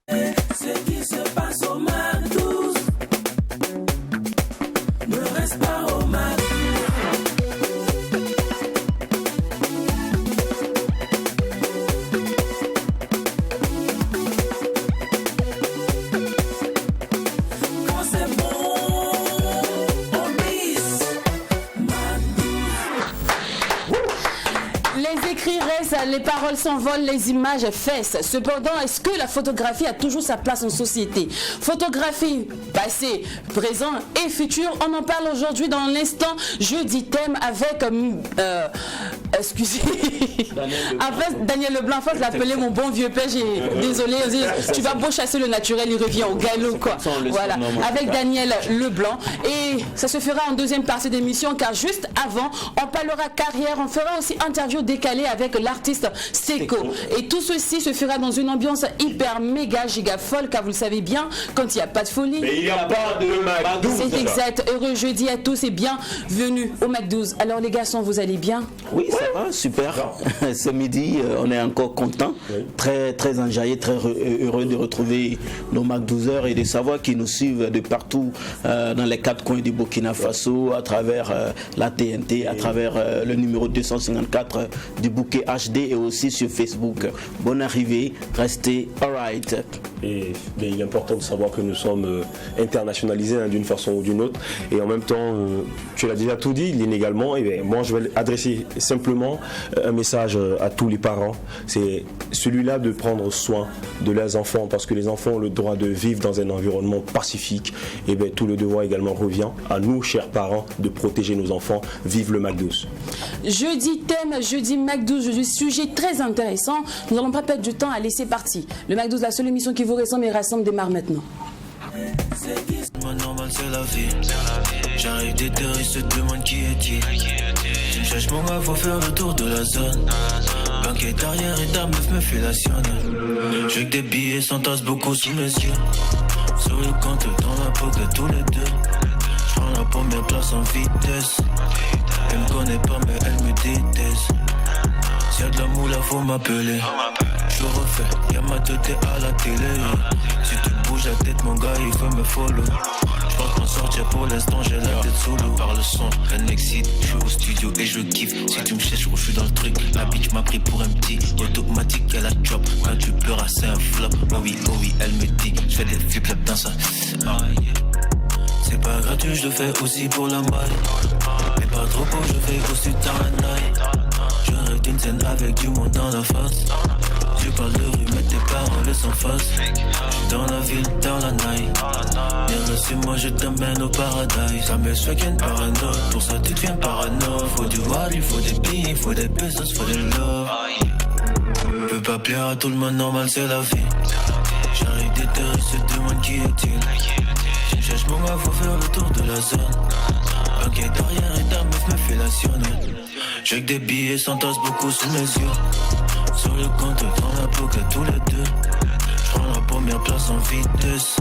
Ce qui se passe au McDo ne reste pas au McDo. Les paroles s'envolent, les images fessent. Cependant, est-ce que la photographie a toujours sa place en société? Photographie passé, présent et futur. On en parle aujourd'hui dans l'instant jeudi thème avec excusez. Daniel Leblanc, faut l'appeler mon bon vieux père. Désolé, tu vas beau chasser le naturel, il revient au galop quoi. Voilà, avec Daniel Leblanc. Et ça se fera en deuxième partie d'émission car juste avant, on parlera carrière, on fera aussi interview décalée avec l'artiste Seco. Et tout ceci se fera dans une ambiance hyper méga giga folle car vous le savez bien, quand il n'y a pas de folie. Mais il n'y a pas de McDo. C'est exact. Heureux jeudi à tous et bienvenue au McDo. Alors les garçons, vous allez bien? Oui, ça va, super. Ce midi, on est encore content, très enjaillé, très heureux de retrouver nos McDouzers et de savoir qu'ils nous suivent de partout dans les quatre coins du Burkina Faso, à travers la TNT, à travers le numéro 254 du bouquet HD et aussi sur Facebook. Bonne arrivée, restez alright. Et il est important de savoir que nous sommes internationalisés d'une façon ou d'une autre. Et en même temps, tu l'as déjà tout dit, inégalement. Et moi, je vais adresser simplement un message à tous les parents. C'est celui-là de prendre soin de leurs enfants, parce que les enfants ont le droit de vivre dans un environnement pacifique. Et bien, tout le devoir également revient à nous, chers parents, de protéger nos enfants. Vive le McDo. Jeudi thème, jeudi McDo, sujet très intéressant. Nous n'allons pas perdre du temps à laisser partir. Le McDo, la seule émission qui vous ressemble et rassemble démarre maintenant. Normal, c'est la vie. J'arrive des terroristes, se demande qui est-il. Tu me cherches mon gars, faut faire le tour de la zone. Banquette arrière et ta meuf me fait la sionne. J'ai que des billets, s'entassent beaucoup sous mes yeux. Sur le compte, dans la pocket, tous les deux. J'prends la première place en vitesse. Elle me connaît pas, mais elle me déteste. S'il y a de la moula, faut m'appeler. Je refais, y'a ma tête à la télé. Si tu bouges la tête, mon gars, il faut me follow. Je pense qu'en sortir pour l'instant, j'ai la tête solo. Par le son, rien n'excite, je suis au studio et je kiffe. Si tu me cherches, je suis dans le truc. La bitch m'a pris pour un petit automatique, elle a chop. Quand tu pleuras, c'est un flop. Oh oui, elle me dit, je fais des flip-flops dans ça. C'est pas gratuit, je le fais aussi pour la maille. Mais pas trop beau, je fais aussi dans la night. Je rêve d'une scène avec du monde dans la face. Tu parles de rue, mais tes paroles sont fausses. J'suis dans la ville, dans la night. Viens reçu, moi je t'emmène au paradis. Ça me fait qu'une parano, pour ça tu deviens parano. Faut du wall, il faut des billes, il faut des pesos, faut des love. Je peux pas plaire à tout le monde, normal c'est la vie. J'arrive des terroristes, se demande qui est-il. Je cherche mon gars, faut faire le tour de la zone. Banquette derrière et ta meuf me fait la sionne. J'ai que des billets, s'entassent beaucoup sous mes yeux. Sur le compte, dans la pocket, tous les deux. J'prends la première place en vitesse.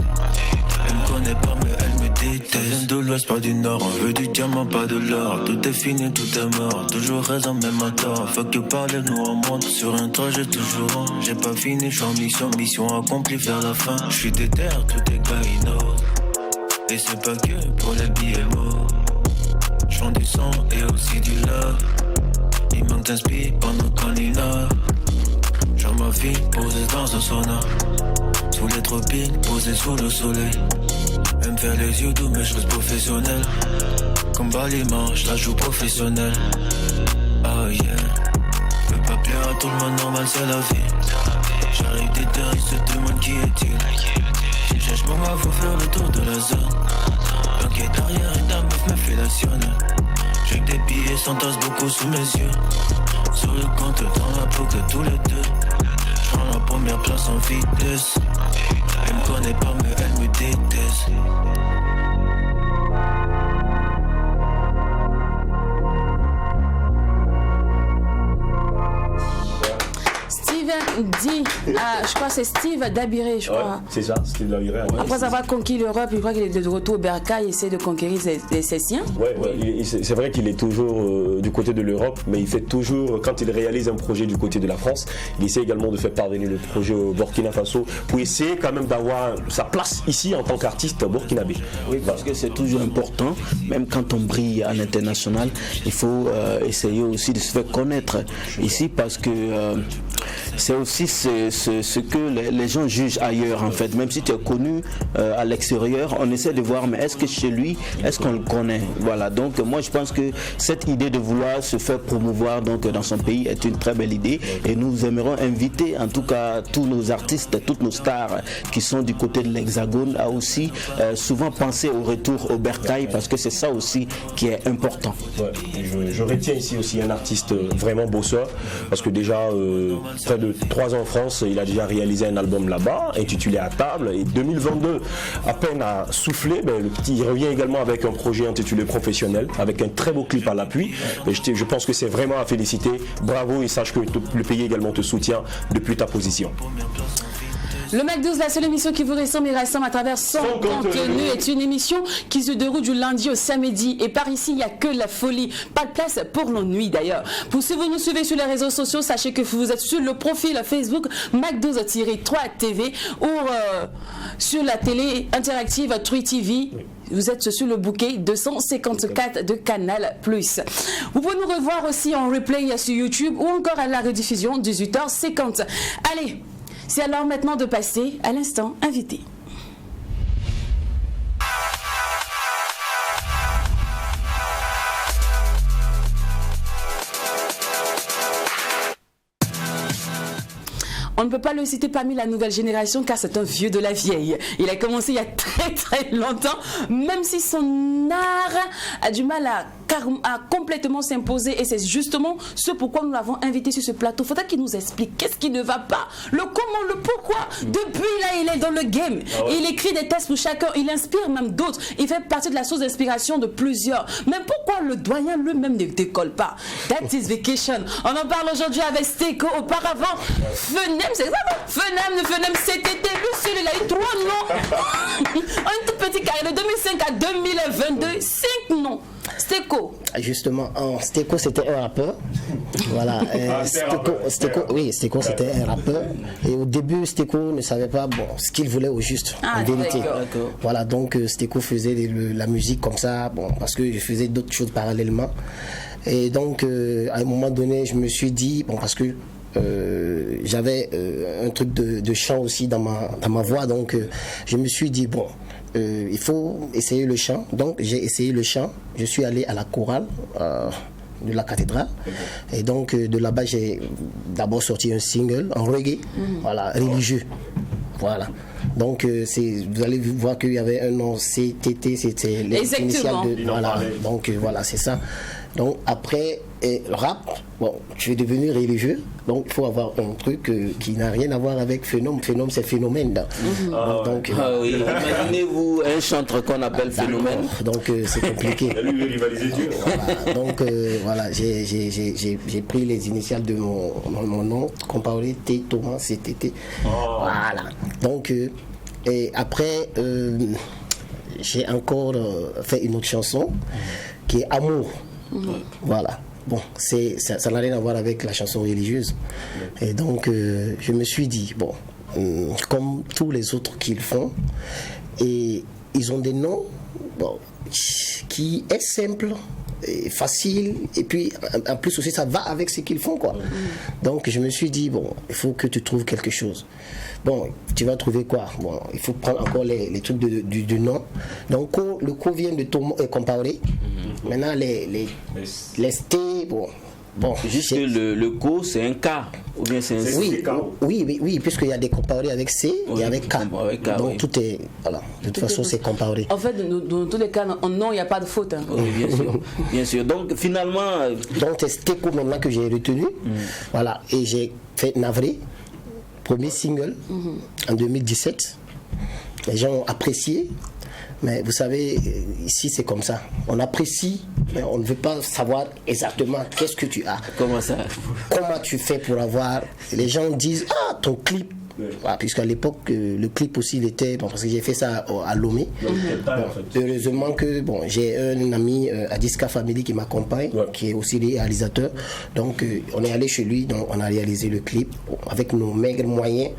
Elle me connaît pas, mais elle me déteste. Ça vient de l'ouest, pas du nord. On veut du diamant, pas de l'or. Tout est fini, tout est mort. Toujours raison, même à tort. Faut que parler, nous remonte. Sur un trajet toujours. J'ai pas fini, j'suis en mission. Mission accomplie vers la fin. J'suis déter, tout est gaïno. Et c'est pas que pour les billets mots. J'prends du sang et aussi du love. Il manque d'inspi pendant qu'on innove. Genre ma vie posée dans un sauna. Sous les tropiques, posée sous le soleil. Aime faire les yeux doux mais je reste professionnel. Comme Balima, je la joue professionnel. Oh yeah. Je peux pas plaire à tout le monde, normal c'est la vie. J'arrive des terroristes, se demande qui est-il. Tu cherches mon gars, faut faire le tour de la zone. Banquette derrière et ta meuf me fait la sionne. J'ai que des billets, s'entassent beaucoup sous mes yeux. Sur le compte, dans la pocket, tous les deux. J'prends la première place en vitesse. Elle me connaît pas, mais elle me déteste. Steven dit à, je crois c'est Steve Dabiré, je crois. C'est ça, Steve Dabiré. Après avoir conquis l'Europe, il croit qu'il est de retour au Bercail, il essaie de conquérir ses siens. C'est vrai qu'il est toujours du côté de l'Europe, mais il fait toujours, quand il réalise un projet du côté de la France, il essaie également de faire parvenir le projet au Burkina Faso pour essayer quand même d'avoir sa place ici en tant qu'artiste burkinabé. Oui, parce que c'est toujours important, même quand on brille à l'international, il faut essayer aussi de se faire connaître ici parce que c'est aussi ce que les gens jugent ailleurs en fait. Même si tu es connu à l'extérieur, on essaie de voir mais est-ce que chez lui, est-ce qu'on le connaît? Voilà, donc moi je pense que cette idée de vouloir se faire promouvoir donc dans son pays est une très belle idée et nous aimerions inviter en tout cas tous nos artistes, toutes nos stars qui sont du côté de l'Hexagone à aussi souvent penser au retour au Bercail parce que c'est ça aussi qui est important. Ouais, je retiens ici aussi un artiste vraiment bosseur parce que déjà près de 3 ans en France, il a déjà réalisé un album là-bas intitulé À table et 2022 à peine a soufflé, le petit il revient également avec un projet intitulé Professionnel avec un très beau clip à l'appui. Je pense que c'est vraiment à féliciter, bravo et sache que le pays également te soutient depuis ta position. Le Mac 12, la seule émission qui vous ressemble et rassemble à travers son contenu, est une émission qui se déroule du lundi au samedi. Et par ici, il n'y a que la folie. Pas de place pour l'ennui d'ailleurs. Pour si vous nous suivez sur les réseaux sociaux, sachez que vous êtes sur le profil Facebook Mac 12-3 TV ou sur la télé interactive 3 TV. Vous êtes sur le bouquet 254 de Canal+. Vous pouvez nous revoir aussi en replay sur YouTube ou encore à la rediffusion 18h50. Allez, c'est alors maintenant de passer à l'instant invité. On ne peut pas le citer parmi la nouvelle génération car c'est un vieux de la vieille. Il a commencé il y a très longtemps, même si son art a du mal à complètement s'imposer et c'est justement ce pourquoi nous l'avons invité sur ce plateau. Faudrait qu'il nous explique qu'est-ce qui ne va pas, le comment, le pourquoi. Depuis là, il est dans le game. Il écrit des textes pour chacun, il inspire même d'autres. Il fait partie de la source d'inspiration de plusieurs. Mais pourquoi le doyen lui-même ne décolle pas? That is vacation. On en parle aujourd'hui avec Steko. Auparavant, Fenem, c'est ça? Fenem, c'était début, il a eu 3 noms. Un tout petit carré de 2005 à 2022, 5 noms. Steko. Justement, Steko c'était un rappeur. Voilà. Steko c'était un rappeur. Et au début, Steko ne savait pas ce qu'il voulait au juste, en vérité. Voilà, donc Steko faisait la musique comme ça, parce que je faisais d'autres choses parallèlement. Et donc, à un moment donné, je me suis dit, parce que j'avais un truc de chant aussi dans ma voix, donc je me suis dit, il faut essayer le chant. Donc j'ai essayé le chant. Je suis allé à la chorale de la cathédrale. Et donc de là-bas, j'ai d'abord sorti un single en reggae, religieux. Voilà. Donc vous allez voir qu'il y avait un nom CTT, c'était les initiales de... Voilà. Donc voilà, c'est ça. Donc après, rap, je suis devenu religieux. Donc il faut avoir un truc qui n'a rien à voir avec phénomène. Phénomène, c'est phénomène. Donc, imaginez-vous un chanteur qu'on appelle phénomène. Donc c'est compliqué. Donc voilà, j'ai pris les initiales de mon nom, comparé T, Thomas, CTT. Voilà. Donc et après, j'ai encore fait une autre chanson qui est Amour. Voilà. Ça n'a rien à voir avec la chanson religieuse. Et donc, je me suis dit, comme tous les autres qu'ils font, et ils ont des noms qui est simple, et facile, et puis en plus aussi ça va avec ce qu'ils font, quoi. Donc, je me suis dit, il faut que tu trouves quelque chose. Tu vas trouver quoi? Il faut prendre encore les trucs du nom. Donc, le co vient de Thomas comparé. Maintenant, les ST, juste le co, c'est un K. Ou bien c'est un oui, puisqu'il y a des comparés avec C et avec K. Donc, tout est. Voilà. De toute façon, c'est comparé. En fait, dans tous les cas, en nom, il n'y a pas de faute. Oui, bien sûr. Bien sûr. Donc, finalement. Donc, c'est Steko maintenant que j'ai retenu. Voilà. Et j'ai fait Navré. Premier single en 2017. Les gens ont apprécié, mais vous savez, ici c'est comme ça. On apprécie mais on ne veut pas savoir exactement qu'est-ce que tu as. Comment ça? Comment tu fais pour avoir... Les gens disent, ah, ton clip. Ah, puisqu'à l'époque, le clip aussi, il était... Bon, parce que j'ai fait ça à Lomé. Heureusement que j'ai un ami, Adiska Family, qui m'accompagne, qui est aussi réalisateur. Donc, on est allé chez lui, donc on a réalisé le clip avec nos maigres moyens.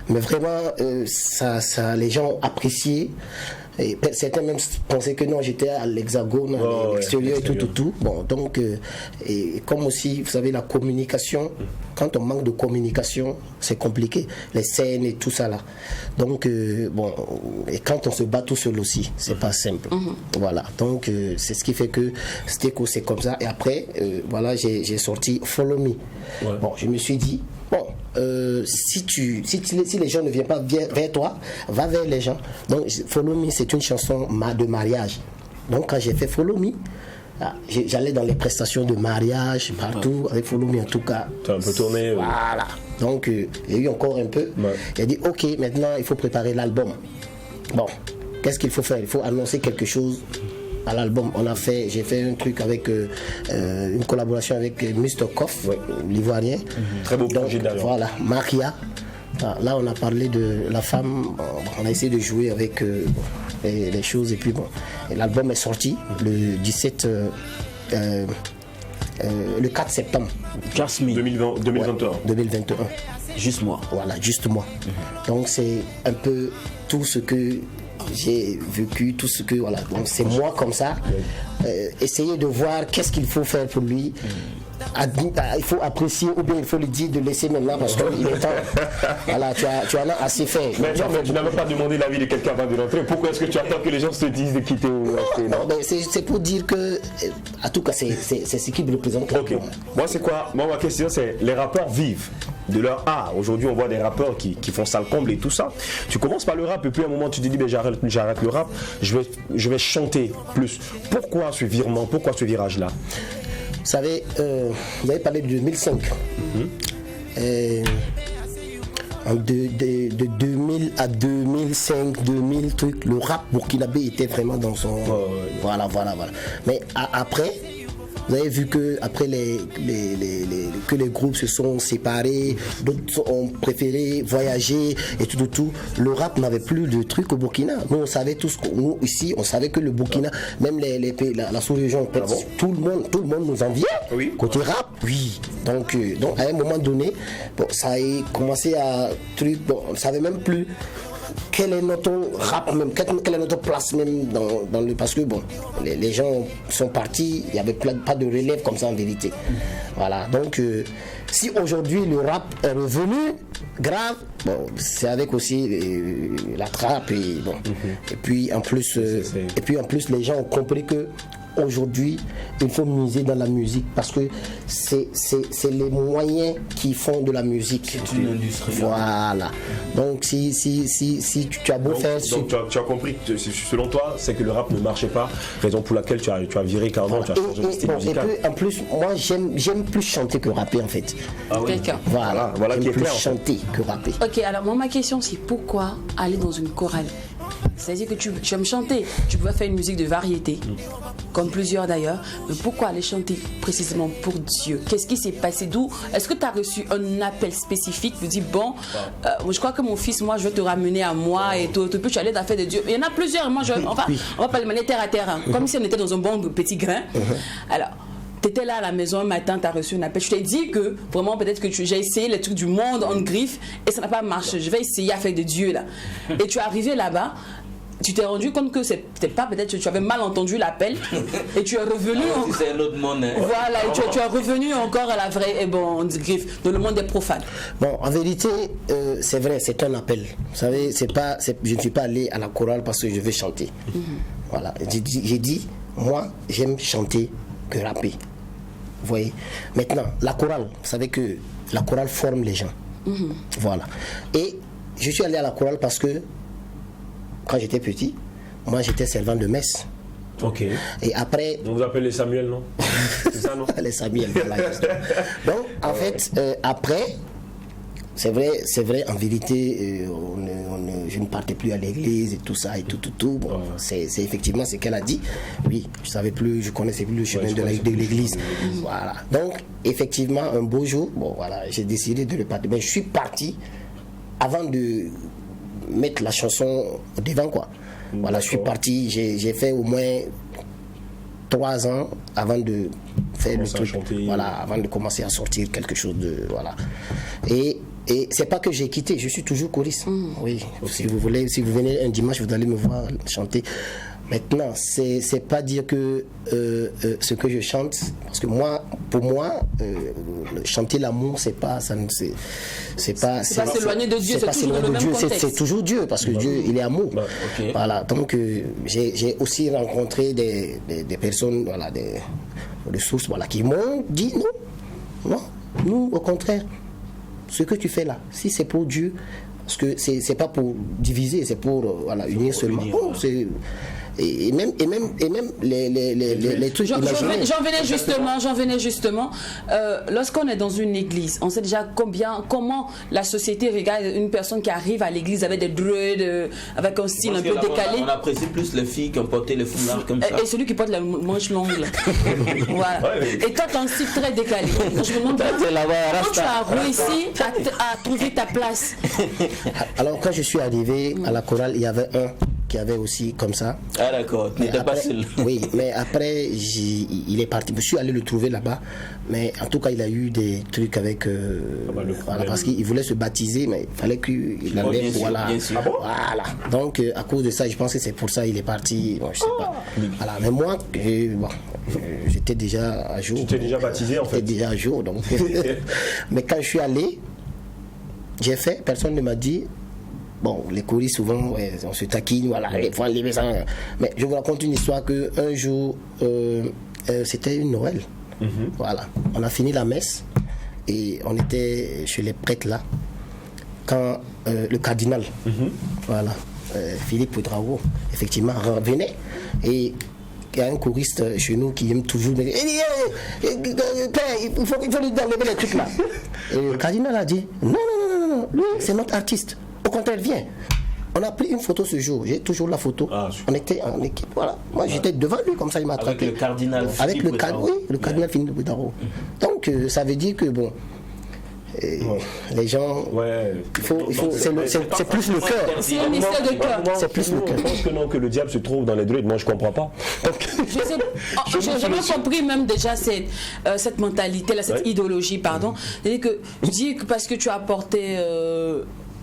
Mais vraiment, les gens ont apprécié. Et certains même pensaient que non, j'étais à l'Hexagone, à l'extérieur et tout. Bon, donc, et comme aussi, vous savez, la communication, quand on manque de communication, c'est compliqué. Les scènes et tout ça là. Donc, et quand on se bat tout seul aussi, c'est pas simple. Voilà, donc c'est ce qui fait que Steko, c'est comme ça. Et après, voilà, j'ai sorti Follow Me. Bon, je me suis dit, si les gens ne viennent pas vers toi, va vers les gens. Donc Follow Me, c'est une chanson de mariage. Donc quand j'ai fait Follow Me, j'allais dans les prestations de mariage partout avec Follow Me en tout cas. Tu as un peu tourné. Voilà. Donc il y a eu encore un peu. Il a dit ok, maintenant il faut préparer l'album. Bon, qu'est-ce qu'il faut faire? Il faut annoncer quelque chose à l'album. J'ai fait un truc avec une collaboration avec Mr. Koff, l'Ivoirien. Très beau projet d'ailleurs. Voilà, Maria. Là, on a parlé de la femme. On a essayé de jouer avec les choses et puis l'album est sorti le 17. Le 4 septembre 2021. 2021. Juste moi. Voilà, juste moi. Donc c'est un peu tout ce que j'ai vécu, tout ce que voilà. Donc c'est moi comme ça. Essayer de voir qu'est-ce qu'il faut faire pour lui. Il faut apprécier ou bien il faut lui dire de laisser maintenant parce qu'il est temps. Voilà, tu en as assez fait. Mais tu n'avais pas demandé l'avis de quelqu'un avant de rentrer. Pourquoi est-ce que tu attends que les gens se disent de quitter ou rester? Non, c'est pour dire que, en tout cas, c'est ce qui me représente. Ok. Moi, c'est quoi? Moi, ma question, c'est les rappeurs vivent de leur art. Aujourd'hui, on voit des rappeurs qui font ça le comble et tout ça. Tu commences par le rap et puis à un moment, tu te dis, j'arrête le rap, je vais chanter plus. Pourquoi ce virement? Pourquoi ce virage-là? Vous savez, vous avez parlé de 2005. De 2000 à 2005, 2000 trucs, le rap burkinabé était vraiment dans son... Voilà. Mais après, vous avez vu que après que les groupes se sont séparés, d'autres ont préféré voyager et tout. Le rap n'avait plus de trucs au Burkina. Nous on savait tous, nous ici, on savait que le Burkina, même les pays, la sous-région, tout le monde nous enviait. Oui. Côté rap, oui. Donc à un moment donné, ça a commencé à on ne savait même plus quel est notre rap même, quelle est notre place même dans le... Parce que les gens sont partis, il n'y avait pas de relève comme ça en vérité. Voilà, donc si aujourd'hui le rap est revenu grave, c'est avec aussi la trappe et puis en plus les gens ont compris que aujourd'hui, il faut miser dans la musique parce que c'est les moyens qui font de la musique. C'est une industrie. Voilà. Donc si tu as beau faire... Donc tu as compris, selon toi, c'est que le rap ne marchait pas, raison pour laquelle tu as viré carrément, tu as changé de style musical. Et en plus, moi j'aime plus chanter que rapper en fait. Ah oui. Quelqu'un. Voilà qui est plus clair, chanter que rapper. Ok, alors moi ma question c'est pourquoi aller dans une chorale? C'est-à-dire que tu aimes chanter, tu peux faire une musique de variété, comme plusieurs d'ailleurs, mais pourquoi aller chanter précisément pour Dieu? Qu'est-ce qui s'est passé? D'où? Est-ce que tu as reçu un appel spécifique? Tu dis, je crois que mon fils, moi, je vais te ramener à moi et tout, puis tu allais d'affaire de Dieu. Il y en a plusieurs, on va pas les mener terre à terre, comme si on était dans un bon petit grain. Alors, tu étais là à la maison un matin, tu as reçu un appel. Je t'ai dit que vraiment, peut-être que j'ai essayé les trucs du monde en griffe et ça n'a pas marché. Je vais essayer à faire de Dieu là. Et tu es arrivé là-bas, tu t'es rendu compte que c'était pas, peut-être que tu avais mal entendu l'appel et tu es revenu. C'est un autre monde. Voilà, et tu es revenu encore à la vraie griffe, dans le monde des profanes. Bon, en vérité, c'est vrai, c'est un appel. Vous savez, je ne suis pas allé à la chorale parce que je veux chanter. Voilà, j'ai dit, moi, j'aime chanter que rapper. Vous voyez. Maintenant, la chorale, vous savez que la chorale forme les gens. Voilà. Et je suis allé à la chorale parce que quand j'étais petit, moi j'étais servant de messe. Ok. Et après... On vous appelle les Samuel, non? C'est ça, non? Les Samuel, voilà. Donc, en fait, après, c'est vrai, en vérité, je ne partais plus à l'église et tout ça et tout. Bon, c'est effectivement ce qu'elle a dit. Oui, je connaissais plus le chemin de l'église. Voilà. Donc, effectivement, un beau jour, bon, voilà, j'ai décidé de repartir. Mais je suis parti avant de mettre la chanson au devant, quoi. Voilà, je suis parti, j'ai fait au moins 3 ans avant de faire le truc, voilà, avant de commencer à sortir quelque chose de, voilà. Et c'est pas que j'ai quitté, je suis toujours choriste. Oui, si vous venez un dimanche, vous allez me voir chanter. Maintenant, c'est pas dire que ce que je chante, parce que pour moi, chanter l'amour, c'est pas s'éloigner de Dieu, c'est toujours le même contexte. C'est toujours Dieu, parce que Dieu, il est amour. Okay. Voilà, donc j'ai aussi rencontré des personnes, voilà, des sources, voilà, qui m'ont dit non, nous, au contraire, ce que tu fais là, si c'est pour Dieu, parce que c'est pas pour diviser, c'est pour voilà, unir seulement. Oh, et même les trucs. J'en venais justement. Lorsqu'on est dans une église, on sait déjà comment la société regarde une personne qui arrive à l'église avec des dreads, avec un style un peu décalé. On apprécie plus les filles qui ont porté les foulards comme ça. Et celui qui porte la manche longue. Voilà. Et toi, tu as un style très décalé. Je me demande comment tu as réussi à trouver ta place. Alors, quand je suis arrivé à la chorale, il y avait un qui avait aussi comme ça. Ah d'accord, tu n'étais pas seul. Oui, mais après, il est parti. Je suis allé le trouver là-bas, mais en tout cas, il a eu des trucs avec... voilà, parce qu'il voulait se baptiser, mais il fallait qu'il allait... Voilà. Voilà. Donc, à cause de ça, je pense que c'est pour ça qu'il est parti. Bon, je sais pas. Voilà. Mais moi, j'étais déjà à jour. Tu t'es déjà baptisé en fait? J'étais déjà à jour, donc... Mais quand je suis allé, j'ai fait, personne ne m'a dit... Bon, les choristes, souvent, on se taquine, voilà, il faut enlever ça. Mais je vous raconte une histoire qu'un jour, c'était une Noël. Voilà, on a fini la messe et on était chez les prêtres là, quand le cardinal, voilà, Philippe Ouedraogo, effectivement, revenait. Et il y a un choriste chez nous qui aime toujours dire il faut lui enlever les trucs là. Et le cardinal a dit non, lui, c'est notre artiste. Au contraire, viens. On a pris une photo ce jour. J'ai toujours la photo. On était en équipe. Voilà. Moi, j'étais devant lui, comme ça, il m'a attrapé. Avec le cardinal. Avec le cardinal Philippe Ouedraogo. Donc, ça veut dire que, bon, les gens. C'est plus le cœur. C'est un mystère de cœur. C'est plus le cœur. Je pense que non, que le diable se trouve dans les dreads. Moi, je comprends pas. J'ai jamais compris même déjà cette mentalité, là, cette idéologie, pardon. C'est-à-dire que je dis que parce que tu as porté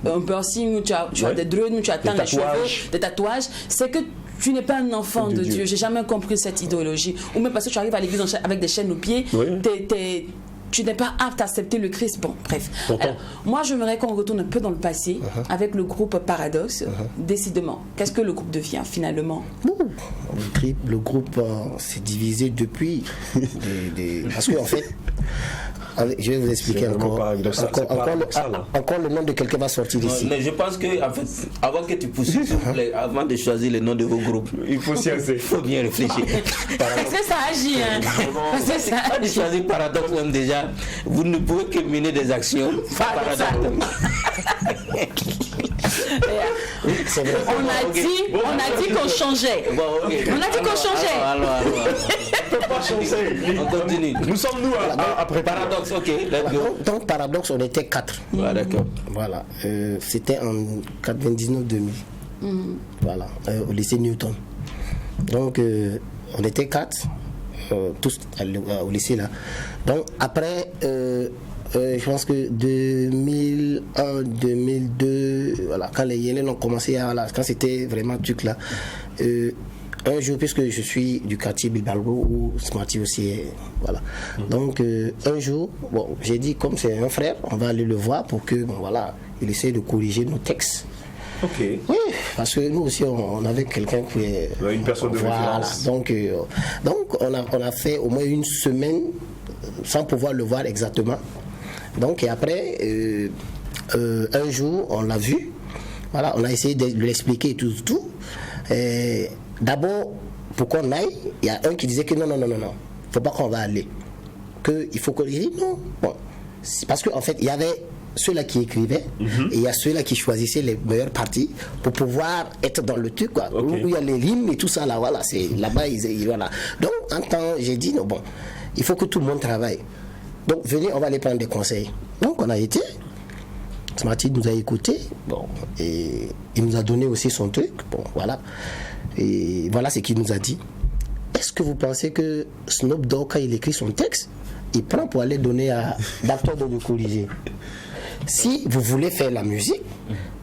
un piercing, ou tu as des dreads, ou tu as teint les cheveux, des tatouages, c'est que tu n'es pas un enfant de Dieu. J'ai jamais compris cette idéologie. Ou même parce que tu arrives à l'église avec des chaînes aux pieds, tu n'es pas apte à accepter le Christ. Bon, bref. Alors, moi, j'aimerais qu'on retourne un peu dans le passé avec le groupe Paradoxe. Décidément, qu'est-ce que le groupe devient finalement? Le groupe s'est divisé depuis. Parce qu'en fait, je vais vous expliquer encore le nom de quelqu'un va sortir ici. Mais je pense que, en fait, avant que tu poursuives, s'il vous plaît, avant de choisir le nom de vos groupes, il faut bien réfléchir. Parce que ça agit, hein. Parce que ça agit. Choisir Paradoxe, même déjà, vous ne pouvez que mener des actions. On a dit qu'on changeait. On a dit qu'on changeait. On peut pas changer. On continue. Nous sommes nous après Paradoxe, ok. Donc Paradoxe, on était 4. D'accord. Voilà. C'était en 99-2000. Voilà. Au lycée Newton. Donc on était 4. Tous au lycée là. Donc après, je pense que 2001, 2002, voilà, quand les Yénènes ont commencé à, voilà, quand c'était vraiment truc là, un jour, puisque je suis du quartier Bilbao où Smarty aussi est, voilà. Donc un jour, bon, j'ai dit comme c'est un frère, on va aller le voir pour que, bon, voilà, il essaie de corriger nos textes. Ok. Oui, parce que nous aussi on avait quelqu'un qui est une personne de référence. Donc on a fait au moins une semaine sans pouvoir le voir exactement. Donc et après un jour on l'a vu. Voilà, on a essayé de lui expliquer tout. D'abord pour qu'on aille, il y a un qui disait que non, faut pas qu'on va aller. Que il faut qu'on dise non. Bon, c'est parce qu'en fait il y avait ceux-là qui écrivaient et il y a ceux-là qui choisissaient les meilleures parties pour pouvoir être dans le truc, quoi. Où il y a les rimes et tout ça, là, voilà, c'est là-bas, voilà. Donc, en temps, j'ai dit, non, bon, il faut que tout le monde travaille. Donc, venez, on va aller prendre des conseils. Donc, on a été. Smarty nous a écoutés, bon, et il nous a donné aussi son truc, bon, voilà. Et voilà ce qu'il nous a dit. Est-ce que vous pensez que Snoop Dogg, quand il écrit son texte, il prend pour aller donner à l'acteur de le corriger? Si vous voulez faire la musique,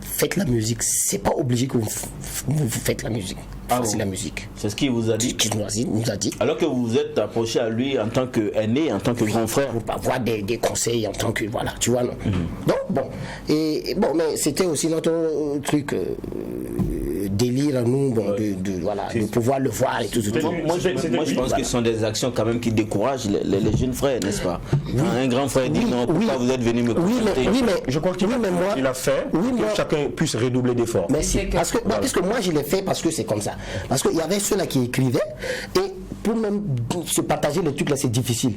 faites la musique. C'est pas obligé que vous faites la musique. C'est la musique. C'est ce qu'il vous a dit. Qu'il nous a dit. Alors que vous vous êtes approché à lui en tant qu'aîné, en tant que grand frère. Pour avoir des conseils en tant que, voilà, tu vois, non. Donc, bon. Et bon, mais c'était aussi notre truc, délire à nous, bon, de pouvoir le voir et tout. Moi, je pense que ce sont des actions quand même qui découragent les jeunes frères, n'est-ce pas? Un grand frère dit non, pourquoi vous êtes venu me contacter? Oui, mais je crois qu'il il a fait que chacun puisse redoubler d'efforts. Merci. Parce que moi, je l'ai fait parce que c'est comme ça. Parce qu'il y avait ceux-là qui écrivaient et pour même se partager le truc là, c'est difficile.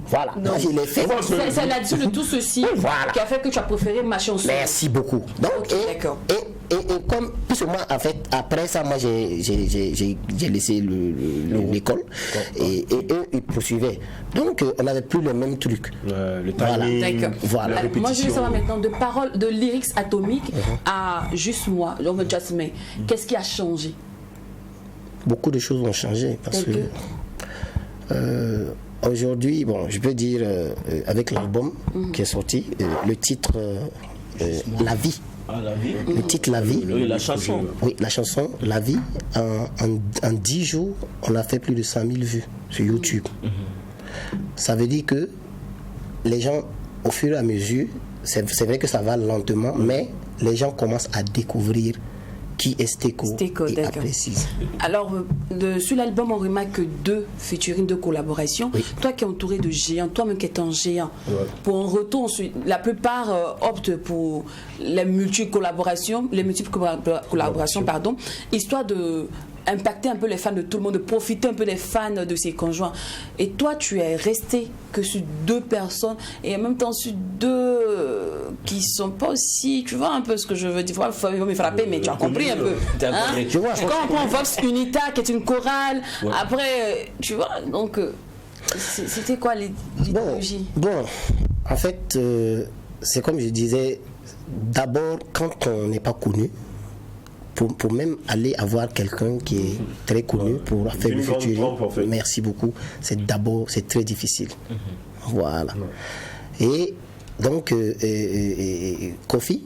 Voilà. Moi, je l'ai fait. C'est là-dessus de tout ceci qui a fait que tu as préféré ma chanson. Merci beaucoup. Donc, d'accord. Et comme, puisque moi, en fait, après ça, moi, j'ai laissé l'école et eux, ils poursuivaient. Donc, on n'avait plus le même truc. Le timing, voilà. Moi, je veux savoir maintenant, de paroles, de lyrics atomiques à juste moi, Just Me, qu'est-ce qui a changé? Beaucoup de choses ont changé parce que aujourd'hui, bon, je peux dire, avec l'album qui est sorti, le titre La Vie. La vie. Le titre La Vie. Oui, la chanson. Oui, la chanson La Vie. En 10 jours, on a fait plus de 100 000 vues sur YouTube. Ça veut dire que les gens, au fur et à mesure, c'est vrai que ça va lentement, mais les gens commencent à découvrir qui est Stéko et apprécie. Alors, sur l'album, on remarque que 2 featuring, 2 collaborations. Oui. Toi qui es entouré de géants, toi-même qui es un géant, pour un retour, la plupart optent pour les multiples collaborations, pardon, histoire de impacter un peu les fans de tout le monde, de profiter un peu des fans de ses conjoints. Et toi, tu es resté que sur 2 personnes et en même temps sur 2 qui sont pas aussi, tu vois un peu ce que je veux dire, il va me frapper, mais tu as compris un peu. Hein? Tu vois, quand on prend Vox Unita qui est une chorale, après, tu vois, donc c'était quoi l'idéologie? Bon, en fait, c'est comme je disais, d'abord, quand on n'est pas connu, pour même aller avoir quelqu'un qui est très connu pour faire le featuring, en fait. Merci beaucoup, c'est très difficile. Voilà. Et donc, Kofi,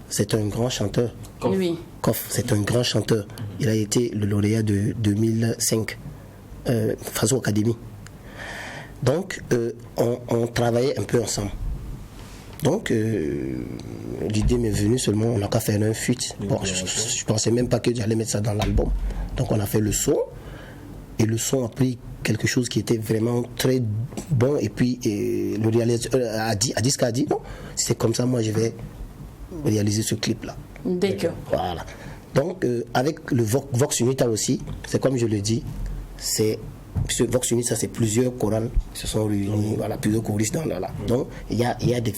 c'est un grand chanteur. Oui. Kof, c'est un grand chanteur. Il a été le lauréat de 2005, Faso Academy. Donc, on travaillait un peu ensemble. Donc, l'idée m'est venue seulement, on n'a qu'à faire un feat. Bon, je pensais même pas que j'allais mettre ça dans l'album. Donc, on a fait le son. Et le son a pris quelque chose qui était vraiment très bon. Et puis, le réalisateur a dit, non, c'est comme ça, moi, je vais réaliser ce clip-là. D'accord. Voilà. Donc, avec le Vox Unita aussi, c'est comme je le dis, c'est... Puisque Vox Unita, ça c'est plusieurs chorales qui se sont réunis, voilà, plusieurs choristes dans là. Donc il y a des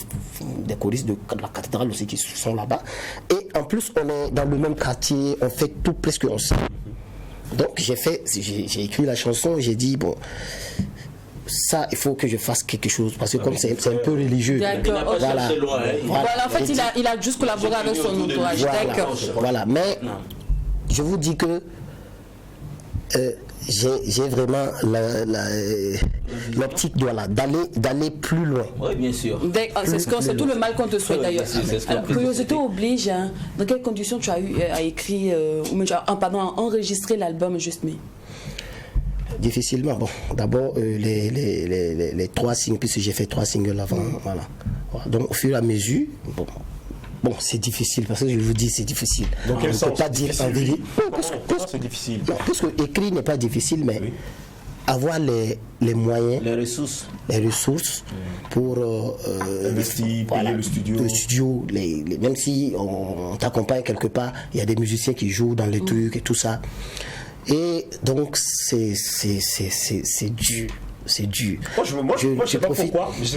choristes de la cathédrale aussi qui sont là-bas. Et en plus, on est dans le même quartier, on fait tout presque ensemble. Donc j'ai écrit la chanson, j'ai dit bon, ça il faut que je fasse quelque chose parce que comme c'est un peu religieux. D'accord. Voilà. En fait, il a juste collaboré avec son entourage. D'accord. Voilà, mais je vous dis que j'ai vraiment l'optique d'aller plus loin. Oui, bien sûr. C'est tout le mal qu'on te souhaite d'ailleurs. Alors, curiosité oblige, hein. Dans quelles conditions tu as eu à écrire, à enregistrer l'album Just Me? Difficilement. Bon, d'abord, les 3 singles, puisque j'ai fait 3 singles avant. Voilà. Donc, au fur et à mesure, bon, c'est difficile, parce que je vous dis, c'est difficile. Donc, on ne peut pas dire en vérité. C'est difficile. Non, parce que écrire n'est pas difficile, mais avoir les moyens, les ressources pour investir, voilà, payer le studio. Même si on t'accompagne quelque part, il y a des musiciens qui jouent dans les trucs et tout ça. Et donc, c'est dur. c'est dur. Moi, je sais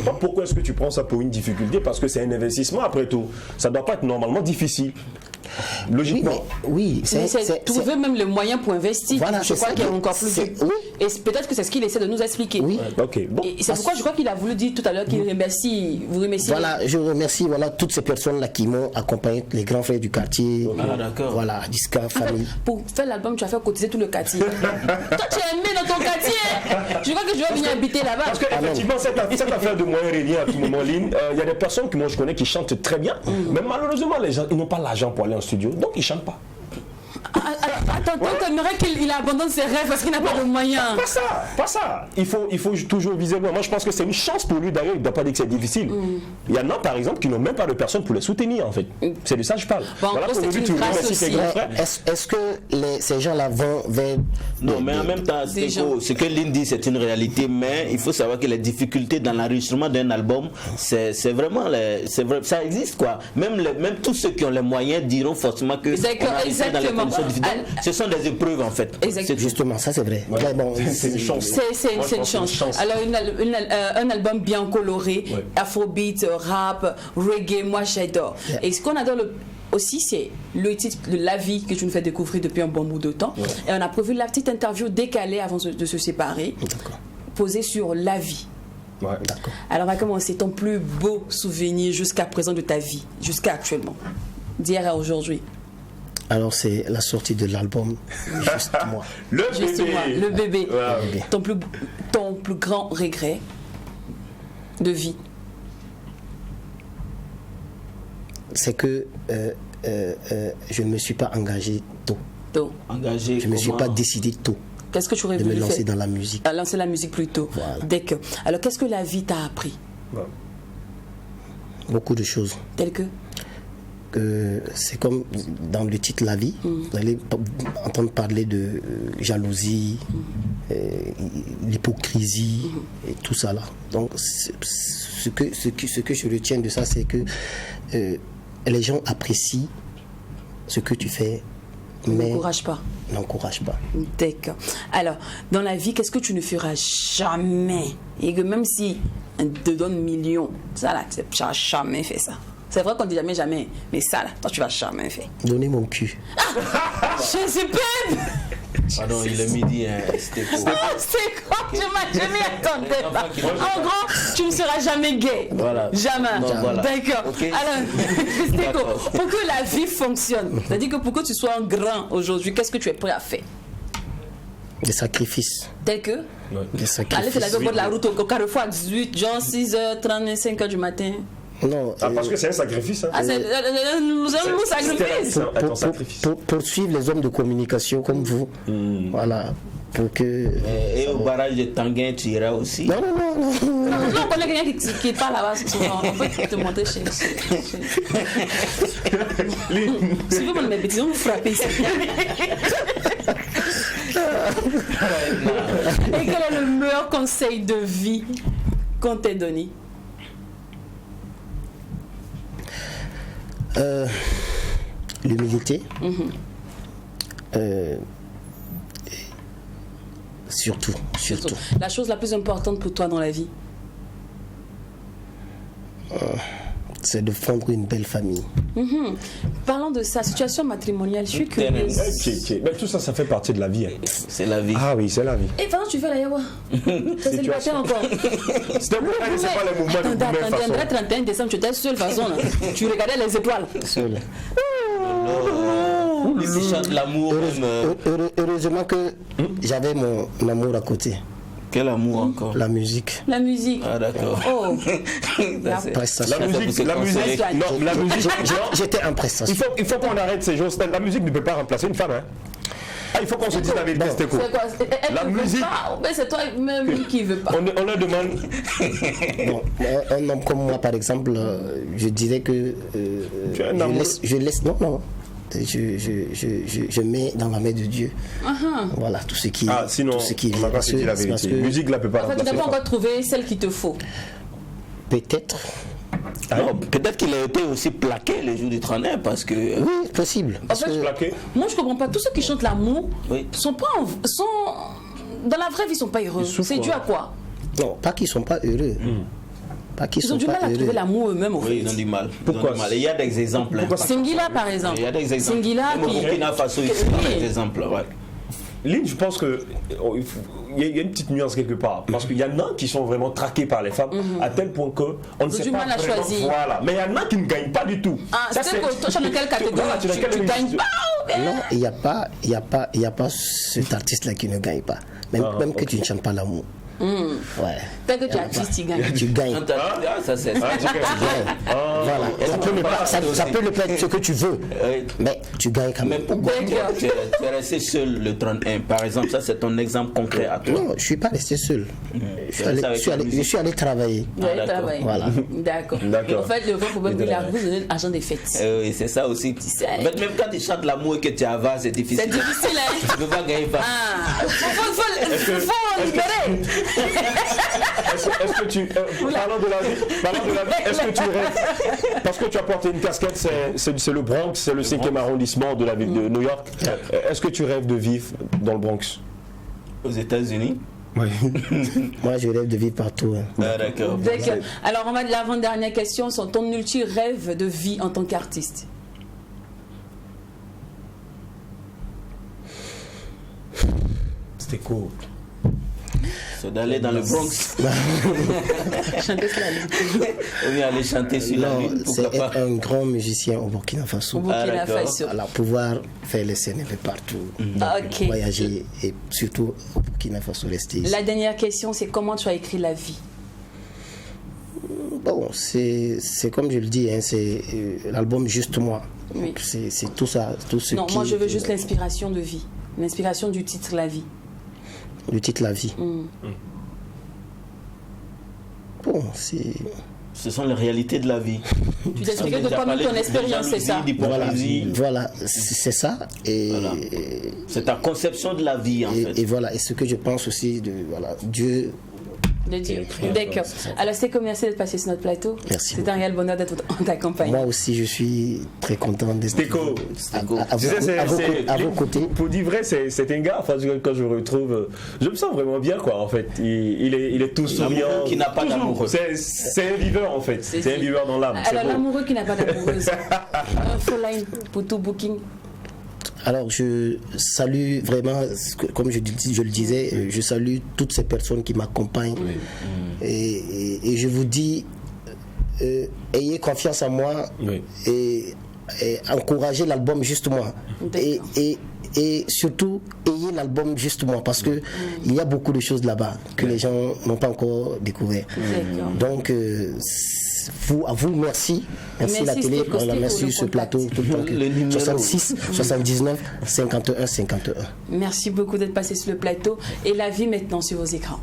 pas pourquoi est-ce que tu prends ça pour une difficulté, parce que c'est un investissement après tout. Ça doit pas être normalement difficile. Logiquement. Oui, c'est trouver même les moyens pour investir. Voilà, je crois qu'il y a encore plus. Oui. Et peut-être que c'est ce qu'il essaie de nous expliquer. Oui. Ok. Bon. Et c'est pourquoi je crois qu'il a voulu dire tout à l'heure qu'il remercie. Vous remerciez. Voilà, je remercie toutes ces personnes-là qui m'ont accompagné, les grands frères du quartier. Ah, d'accord. Voilà, Disca, famille. Pour faire l'album, tu as fait cotiser tout le quartier. Toi, tu es aimé dans ton quartier. Je crois que je vais venir habiter là-bas. Parce qu'effectivement, cette affaire de moyens réunis à tout moment, Lynn, il y a des personnes que moi je connais qui chantent très bien, mais malheureusement, les gens ils n'ont pas l'argent pour aller en studio, donc ils ne chantent pas. Attends, tu aimerais qu'il abandonne ses rêves parce qu'il n'a pas de moyens. Pas ça. Il faut toujours viser loin. Moi, je pense que c'est une chance pour lui. D'ailleurs, il ne doit pas dire que c'est difficile. Il y en a, par exemple, qui n'ont même pas de personne pour les soutenir, en fait. C'est de ça que je parle. Bon, voilà, pour lui, tu remercies tes grands frères. Est-ce que ces gens-là vont vers... Non, mais en même temps, ce que Lynn dit, c'est une réalité, mais il faut savoir que les difficultés dans l'enregistrement d'un album, c'est vraiment... ça existe, quoi. Même tous ceux qui ont les moyens diront forcément que... Exactement. Ce sont des épreuves en fait. Justement, ça c'est vrai. Ouais. Ouais, bon, c'est une chance. C'est une chance. Alors un album bien coloré, afrobeat, rap, reggae, moi j'adore. Yeah. Et ce qu'on adore aussi, c'est le titre de La Vie que tu nous fais découvrir depuis un bon bout de temps. Ouais. Et on a prévu la petite interview décalée avant de se séparer, posée sur la vie. Ouais, d'accord. Alors on va commencer. Ton plus beau souvenir jusqu'à présent de ta vie, jusqu'à actuellement, d'hier à aujourd'hui. Alors c'est la sortie de l'album Juste moi. Le bébé. Ouais. Ton plus grand regret de vie. C'est que je ne me suis pas engagé tôt. Engagé. Je ne me suis pas décidé tôt. Qu'est-ce que tu aurais voulu faire? De me lancer faire? dans la musique. À lancer la musique plus tôt. Voilà. Alors qu'est-ce que la vie t'a appris? Beaucoup de choses. Telles que? C'est comme dans le titre La Vie, vous allez entendre parler de jalousie, l'hypocrisie et tout ça là. Donc ce que je retiens de ça, c'est que les gens apprécient ce que tu fais, mais n'encourage pas. D'accord. Alors, dans la vie, qu'est-ce que tu ne feras jamais? Et que même si on te donne millions, ça là, tu n'as jamais fait ça. C'est vrai qu'on dit jamais, mais ça là, toi tu vas jamais faire. Donner mon cul. Je suis peine. Pardon, il est midi, hein, c'était quoi? Je m'y attendais pas. En gros, tu ne seras jamais gay. Voilà. Jamais. Voilà. D'accord. Okay. Alors, Stéco, pour que la vie fonctionne, c'est-à-dire que pour que tu sois un grand aujourd'hui, qu'est-ce que tu es prêt à faire? Des sacrifices. Tels que? Des sacrifices. Allez, c'est la bord de la route au carrefour à 18, genre 6h30, 5h du matin. Non, parce que c'est un sacrifice. Hein. Nous allons nous sacrifier. Pour suivre les hommes de communication comme vous. Voilà. Pour que. Et au barrage de Tanguin, tu iras aussi. Non. On connaît quelqu'un qui parle là-bas. On peut te montrer chez. Si vous me bêtises, vous frappez ici. Et quel est le meilleur conseil de vie qu'on t'ait donné? L'humilité. Surtout. La chose la plus importante pour toi dans la vie? C'est de fondre une belle famille. Parlant de sa situation matrimoniale, je suis curieuse. Mais tout ça, ça fait partie de la vie. Hein. C'est la vie. Ah oui, c'est la vie. Et pendant que tu fais la yawa, c'est célibataire encore. C'est pas les mouvements de Attendez, André, 31 décembre, tu étais seule façon. Là. Tu regardais les étoiles. Seule. Ici chante l'amour. Heureusement que j'avais mon amour à côté. Quel amour encore? La musique. La musique. Ah d'accord. Oh. La prestation. La musique. J'étais en prestation. Il faut qu'on arrête ces choses. La musique ne peut pas remplacer une femme. Hein. Ah, il faut qu'on se dise la vérité, c'était quoi? La musique. Mais c'est toi-même qui veut pas. On leur demande. Bon, un homme comme moi, par exemple, je dirais que je laisse. Non. Je mets dans la main de Dieu. Voilà, tout ce qui. Sinon, tout ce qui on n'a pas se dire la vérité. La musique là peut pas remplacer. Tu n'as pas encore trouvé celle qu'il te faut. Peut-être. Non, peut-être qu'il a été aussi plaqué le jour du 31 parce que. Oui, possible. En fait, moi je comprends pas. Tous ceux qui chantent l'amour sont pas dans la vraie vie, ils sont pas heureux. C'est dû à quoi? Non, pas qu'ils ne sont pas heureux. Ils ont du mal à trouver l'amour eux-mêmes, en fait. Oui, ils ont du mal. Pourquoi? Il y a des exemples. Singila, par exemple. Il y a des exemples. Singila qui... Burkina Faso, il y a des exemples, ouais. Lynn, je pense qu'il y a une petite nuance quelque part. Parce qu'il y en a qui sont vraiment traqués par les femmes à tel point qu'on ne sait pas vraiment choisir. Voilà. Mais il y en a qui ne gagnent pas du tout. Ça, c'est toi, tu es dans quelle catégorie? Tu gagnes pas? Non, il n'y a pas cet artiste-là qui ne gagne pas. Même que tu ne chantes pas l'amour. Ouais. Peut-être que tu es artiste, tu gagnes. Ça, c'est ça. Voilà. Ça peut ne pas être ce que tu veux, mais tu gagnes quand même. Mais pourquoi tu es resté seul le 31? Par exemple, ça c'est ton exemple concret à toi. Non, je ne suis pas resté seul. Je suis allé travailler. Voilà. D'accord. En fait, le vrai problème, il a vous donné l'argent des fêtes. Oui, c'est ça aussi. Même quand tu chantes l'amour et que tu avances, c'est difficile. C'est difficile, hein? Tu ne peux pas gagner pas. Faut libérer. Est-ce que tu parlons de la vie, est-ce que tu rêves, parce que tu as porté une casquette, c'est le Bronx, c'est le 5e arrondissement de la ville de New York, est-ce que tu rêves de vivre dans le Bronx? Aux États-Unis? Oui. Moi je rêve de vivre partout. D'accord. Alors on va de l'avant-dernière question, sur ton ultime rêve de vie en tant qu'artiste. C'était cool. C'est d'aller dans le Bronx. Chanter sur la lune. On vient aller chanter sur la lune. C'est être un grand musicien au Burkina Faso. Alors pouvoir faire les scènes un peu partout. Voyager et surtout au Burkina Faso rester ici. La dernière question, c'est comment tu as écrit la vie? Bon, c'est comme je le dis, hein, c'est l'album Juste Moi. Oui. C'est tout ça, tout ce Non, moi je veux juste l'inspiration de vie. L'inspiration du titre La Vie. Du titre La Vie. Bon, c'est... Ce sont les réalités de la vie. Tu t'expliques de toi-même ton expérience, c'est ça? Voilà, c'est ça. Et voilà. C'est ta conception de la vie, en fait. Et voilà, et ce que je pense aussi de Dieu. De Dieu. D'accord. Alors, merci d'être passé sur notre plateau. Merci. C'est un réel bonheur d'être en ta compagnie. Moi aussi, je suis très content d'être à vos côtés. Pour dire vrai, c'est un gars, quand je me retrouve, je me sens vraiment bien, quoi, en fait. Il est tout souriant. Qui n'a pas d'amoureux. C'est un viveur, en fait. C'est un viveur dans l'âme. Alors, l'amoureux qui n'a pas d'amoureuse. Un full line pour tout booking. Alors je salue vraiment, comme je le disais, je salue toutes ces personnes qui m'accompagnent. Et je vous dis, ayez confiance en moi et encouragez l'album Juste Moi. Et surtout, ayez l'album Juste Moi, parce que il y a beaucoup de choses là-bas que les gens n'ont pas encore découvert. Donc, à vous, merci. Merci la télé, merci ce plateau, tout le temps. 66 79 51 51. Merci beaucoup d'être passé sur le plateau. Et La Vie maintenant sur vos écrans.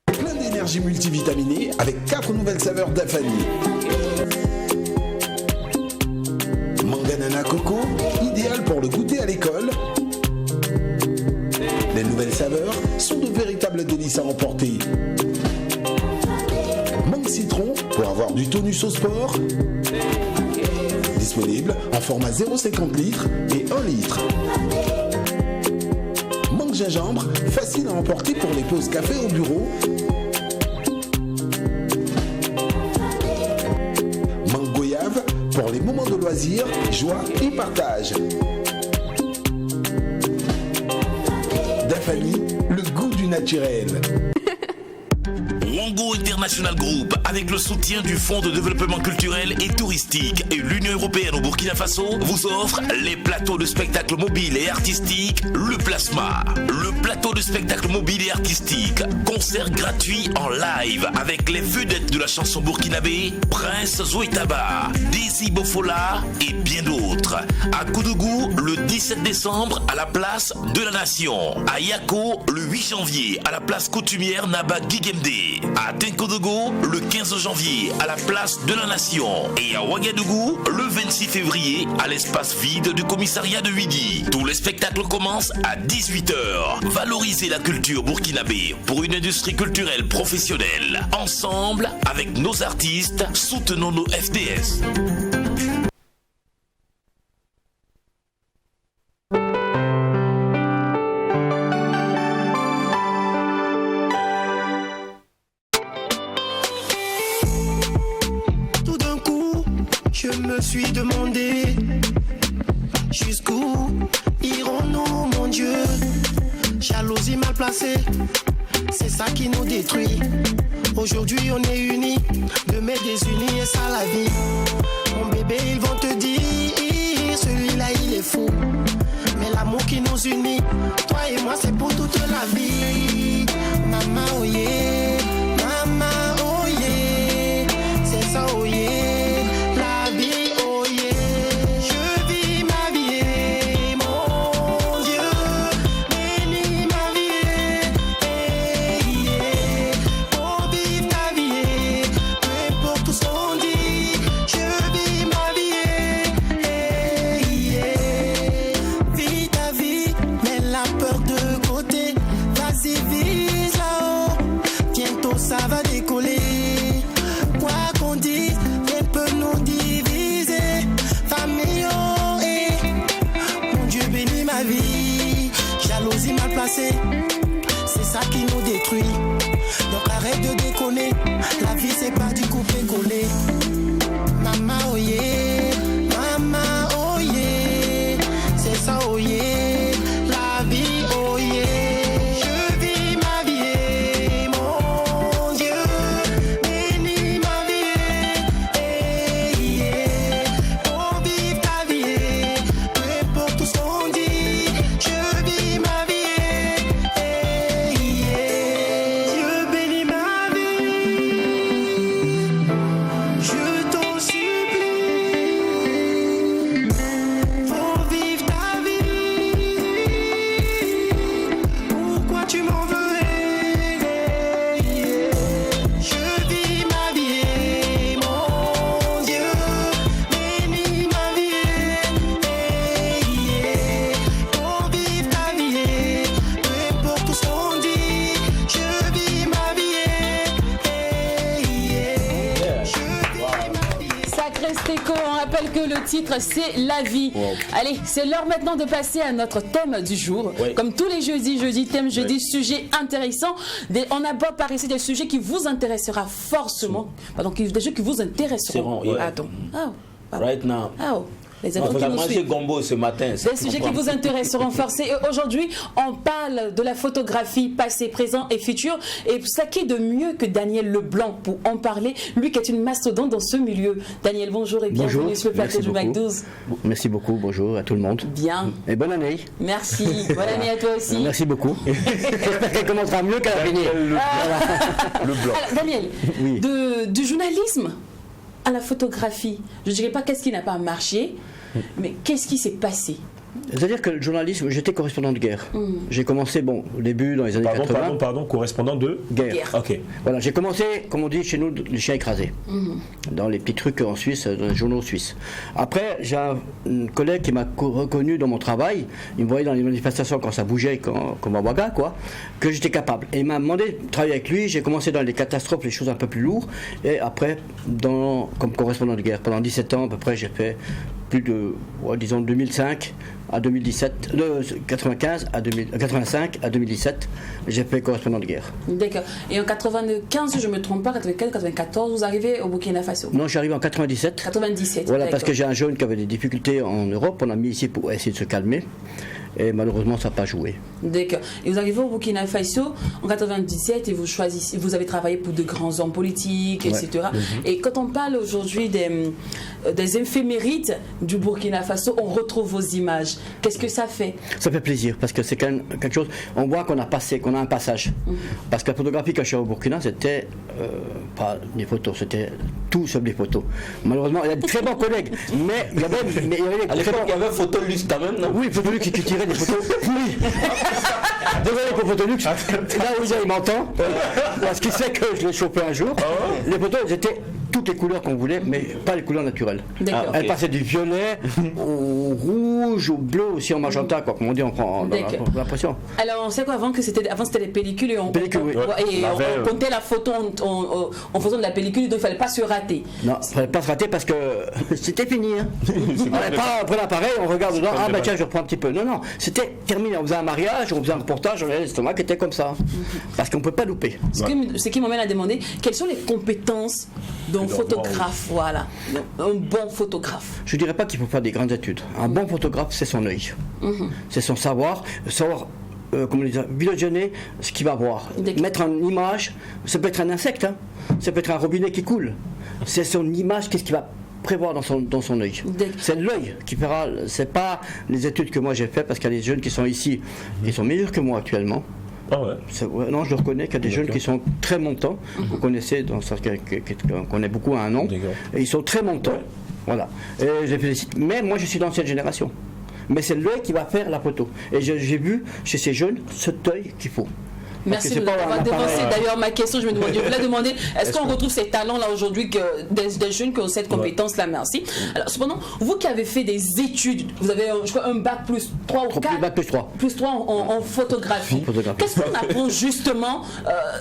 Plein d'énergie multivitaminée avec 4 nouvelles saveurs d'Afani. Manganana coco, idéal pour le goûter à l'école. Les nouvelles saveurs sont de véritables délices à emporter. Mangue citron pour avoir du tonus au sport. Disponible en format 0,50 litres et 1 litre. Mangue gingembre, facile à emporter pour les pauses café au bureau. Mangue goyave pour les moments de loisirs, joie et partage. Dafali, le goût du naturel. Wango International Group, avec le soutien du Fonds de développement culturel et touristique et l'Union européenne au Burkina Faso, vous offre les plateaux de spectacle mobile et artistique, le Plasma. Le plateau de spectacle mobile et artistique, concert gratuit en live avec les vedettes de la chanson burkinabé, Prince Zoïtaba, Desi Bofola et bien d'autres. À Koudougou, le 17 décembre, à la place de la Nation. À Yako, le 8 janvier, à la place coutumière Naba Gigemde. À Tinkodogo, le 15 janvier, à la place de la Nation. Et à Ouagadougou, le 26 février, à l'espace vide du commissariat de Huidi. Tous les spectacles commencent à 18h. Valorisez la culture burkinabé pour une industrie culturelle professionnelle. Ensemble, avec nos artistes, soutenons nos FDS. Je me suis demandé jusqu'où irons-nous, mon Dieu. Jalousie mal placée, c'est ça qui nous détruit. Aujourd'hui on est unis, demain désunis et ça la vie. Mon bébé ils vont te dire, celui-là il est fou. Mais l'amour qui nous unit, toi et moi c'est pour toute la vie. Maman oh yeah, maman oh yeah, c'est ça oh yeah. C'est ça qui nous détruit. Donc arrête de déconner. La vie c'est pas du coupé-collé. Maman oh yeah, maman oh yeah, c'est ça oh yeah, la vie oh yeah. Je vis ma vie, mon Dieu, bénis ma vie, hey, yeah. Pour vivre ta vie, peu importe tout ce qu'on dit, je vis ma vie. Que le titre c'est La Vie. Wow. Allez, c'est l'heure maintenant de passer à notre thème du jour. Oui. Comme tous les jeudis, thème jeudi, sujet intéressant. On aborde par ici des sujets qui vous intéressera forcément. Pardon, des sujets qui vous intéresseront. Bon, yeah. Attends. Right now. Les on a mangé gombo ce matin. Des sujets qui vous intéresseront forcément. Et aujourd'hui, on parle de la photographie passé, présent et futur. Et ça qui est de mieux que Daniel Leblanc pour en parler, lui qui est une mastodonte dans ce milieu. Daniel, bonjour et bienvenue sur le plateau du Mac 12. Merci beaucoup, bonjour à tout le monde. Bien. Et bonne année. Merci. Bonne année à toi aussi. Merci beaucoup. J'espère qu'elle commencera mieux qu'à l'avenir. Le blanc. Alors, Daniel, oui. Du journalisme à la photographie, je ne dirais pas qu'est-ce qui n'a pas marché, mais qu'est-ce qui s'est passé? C'est-à-dire que le journalisme, j'étais correspondant de guerre. J'ai commencé, au début, dans les années 80. Pardon, correspondant de guerre. Ok. Voilà, j'ai commencé, comme on dit chez nous, les chiens écrasés. Dans les petits trucs en Suisse, dans les journaux suisses. Après, j'ai un collègue qui m'a reconnu dans mon travail. Il me voyait dans les manifestations quand ça bougeait, comme à Ouaga, quoi, que j'étais capable. Et il m'a demandé de travailler avec lui. J'ai commencé dans les catastrophes, les choses un peu plus lourdes. Et après, comme correspondant de guerre. Pendant 17 ans, à peu près, j'ai fait plus de, disons, 2005 à 2017, de 95 à 85 à 2017, j'ai fait correspondant de guerre. D'accord. Et en 95, si je ne me trompe pas, 95, 94, vous arrivez au Burkina Faso? Non, je suis arrivé en 97. 97. Voilà, parce que j'ai un jeune qui avait des difficultés en Europe. On l'a mis ici pour essayer de se calmer. Et malheureusement, ça n'a pas joué. D'accord. Et vous arrivez au Burkina Faso en 97 et vous choisissez, vous avez travaillé pour de grands hommes politiques, etc. Et quand on parle aujourd'hui des éphémérides du Burkina Faso, on retrouve vos images. Qu'est-ce que ça fait? Ça fait plaisir parce que c'est quand même quelque chose. On voit qu'on a passé, qu'on a un passage. Parce que la photographie quand je suis au Burkina, c'était pas des photos, c'était tout sauf des photos. Malheureusement, il y a de très bons collègues, mais il y avait à l'époque, il y avait Photolux quand même, non? Oui, Photolux qui tirait des photos. Oui. Désolé pour Photolux. Là où il m'entend, ce qui fait que je l'ai chopé un jour. Les photos, elles étaient toutes les couleurs qu'on voulait, mais pas les couleurs naturelles. Elles passaient du violet au rouge, au bleu, aussi en magenta, quoi, comme on dit, on prend l'impression. Alors on sait qu'avant c'était les pellicules et on comptait la photo en faisant de la pellicule, donc il ne fallait pas se rater. Non, il ne fallait pas se rater parce que c'était fini. Hein. On n'avait pas pris l'appareil, on regarde dedans, ah bah tiens je reprends un petit peu. Non, c'était terminé, on faisait un mariage, on faisait un reportage, on avait l'estomac qui était comme ça. Parce qu'on ne peut pas louper. Ce qui m'amène à demander, quelles sont les compétences d'un photographe, voilà, un bon photographe? Je ne dirais pas qu'il faut faire des grandes études. Un bon photographe, c'est son œil. C'est son savoir comment dire, visionner ce qu'il va voir. Mettre en image, ça peut être un insecte, hein. Ça peut être un robinet qui coule. C'est son image, qu'est-ce qu'il va prévoir dans son œil. C'est l'œil qui fera, c'est pas les études que moi j'ai fait, parce qu'il y a des jeunes qui sont ici, qui sont meilleurs que moi actuellement. Ah ouais. Non, je reconnais qu'il y a des jeunes qui sont très montants. Vous connaissez, on connaît beaucoup à un nom, et ils sont très montants. Voilà. Et je les félicite. Mais moi, je suis d'ancienne génération. Mais c'est l'œil qui va faire la photo. Et j'ai vu chez ces jeunes cet œil qu'il faut. Merci d'avoir devancé d'ailleurs ma question. Je voulais demander, est-ce qu'on retrouve ces talents-là aujourd'hui, des jeunes qui ont cette compétence-là? Merci. Alors, cependant, vous qui avez fait des études, vous avez je crois, un bac plus 3 ou 4 bac plus 3. Plus 3 en photographie. Qu'est-ce qu'on apprend justement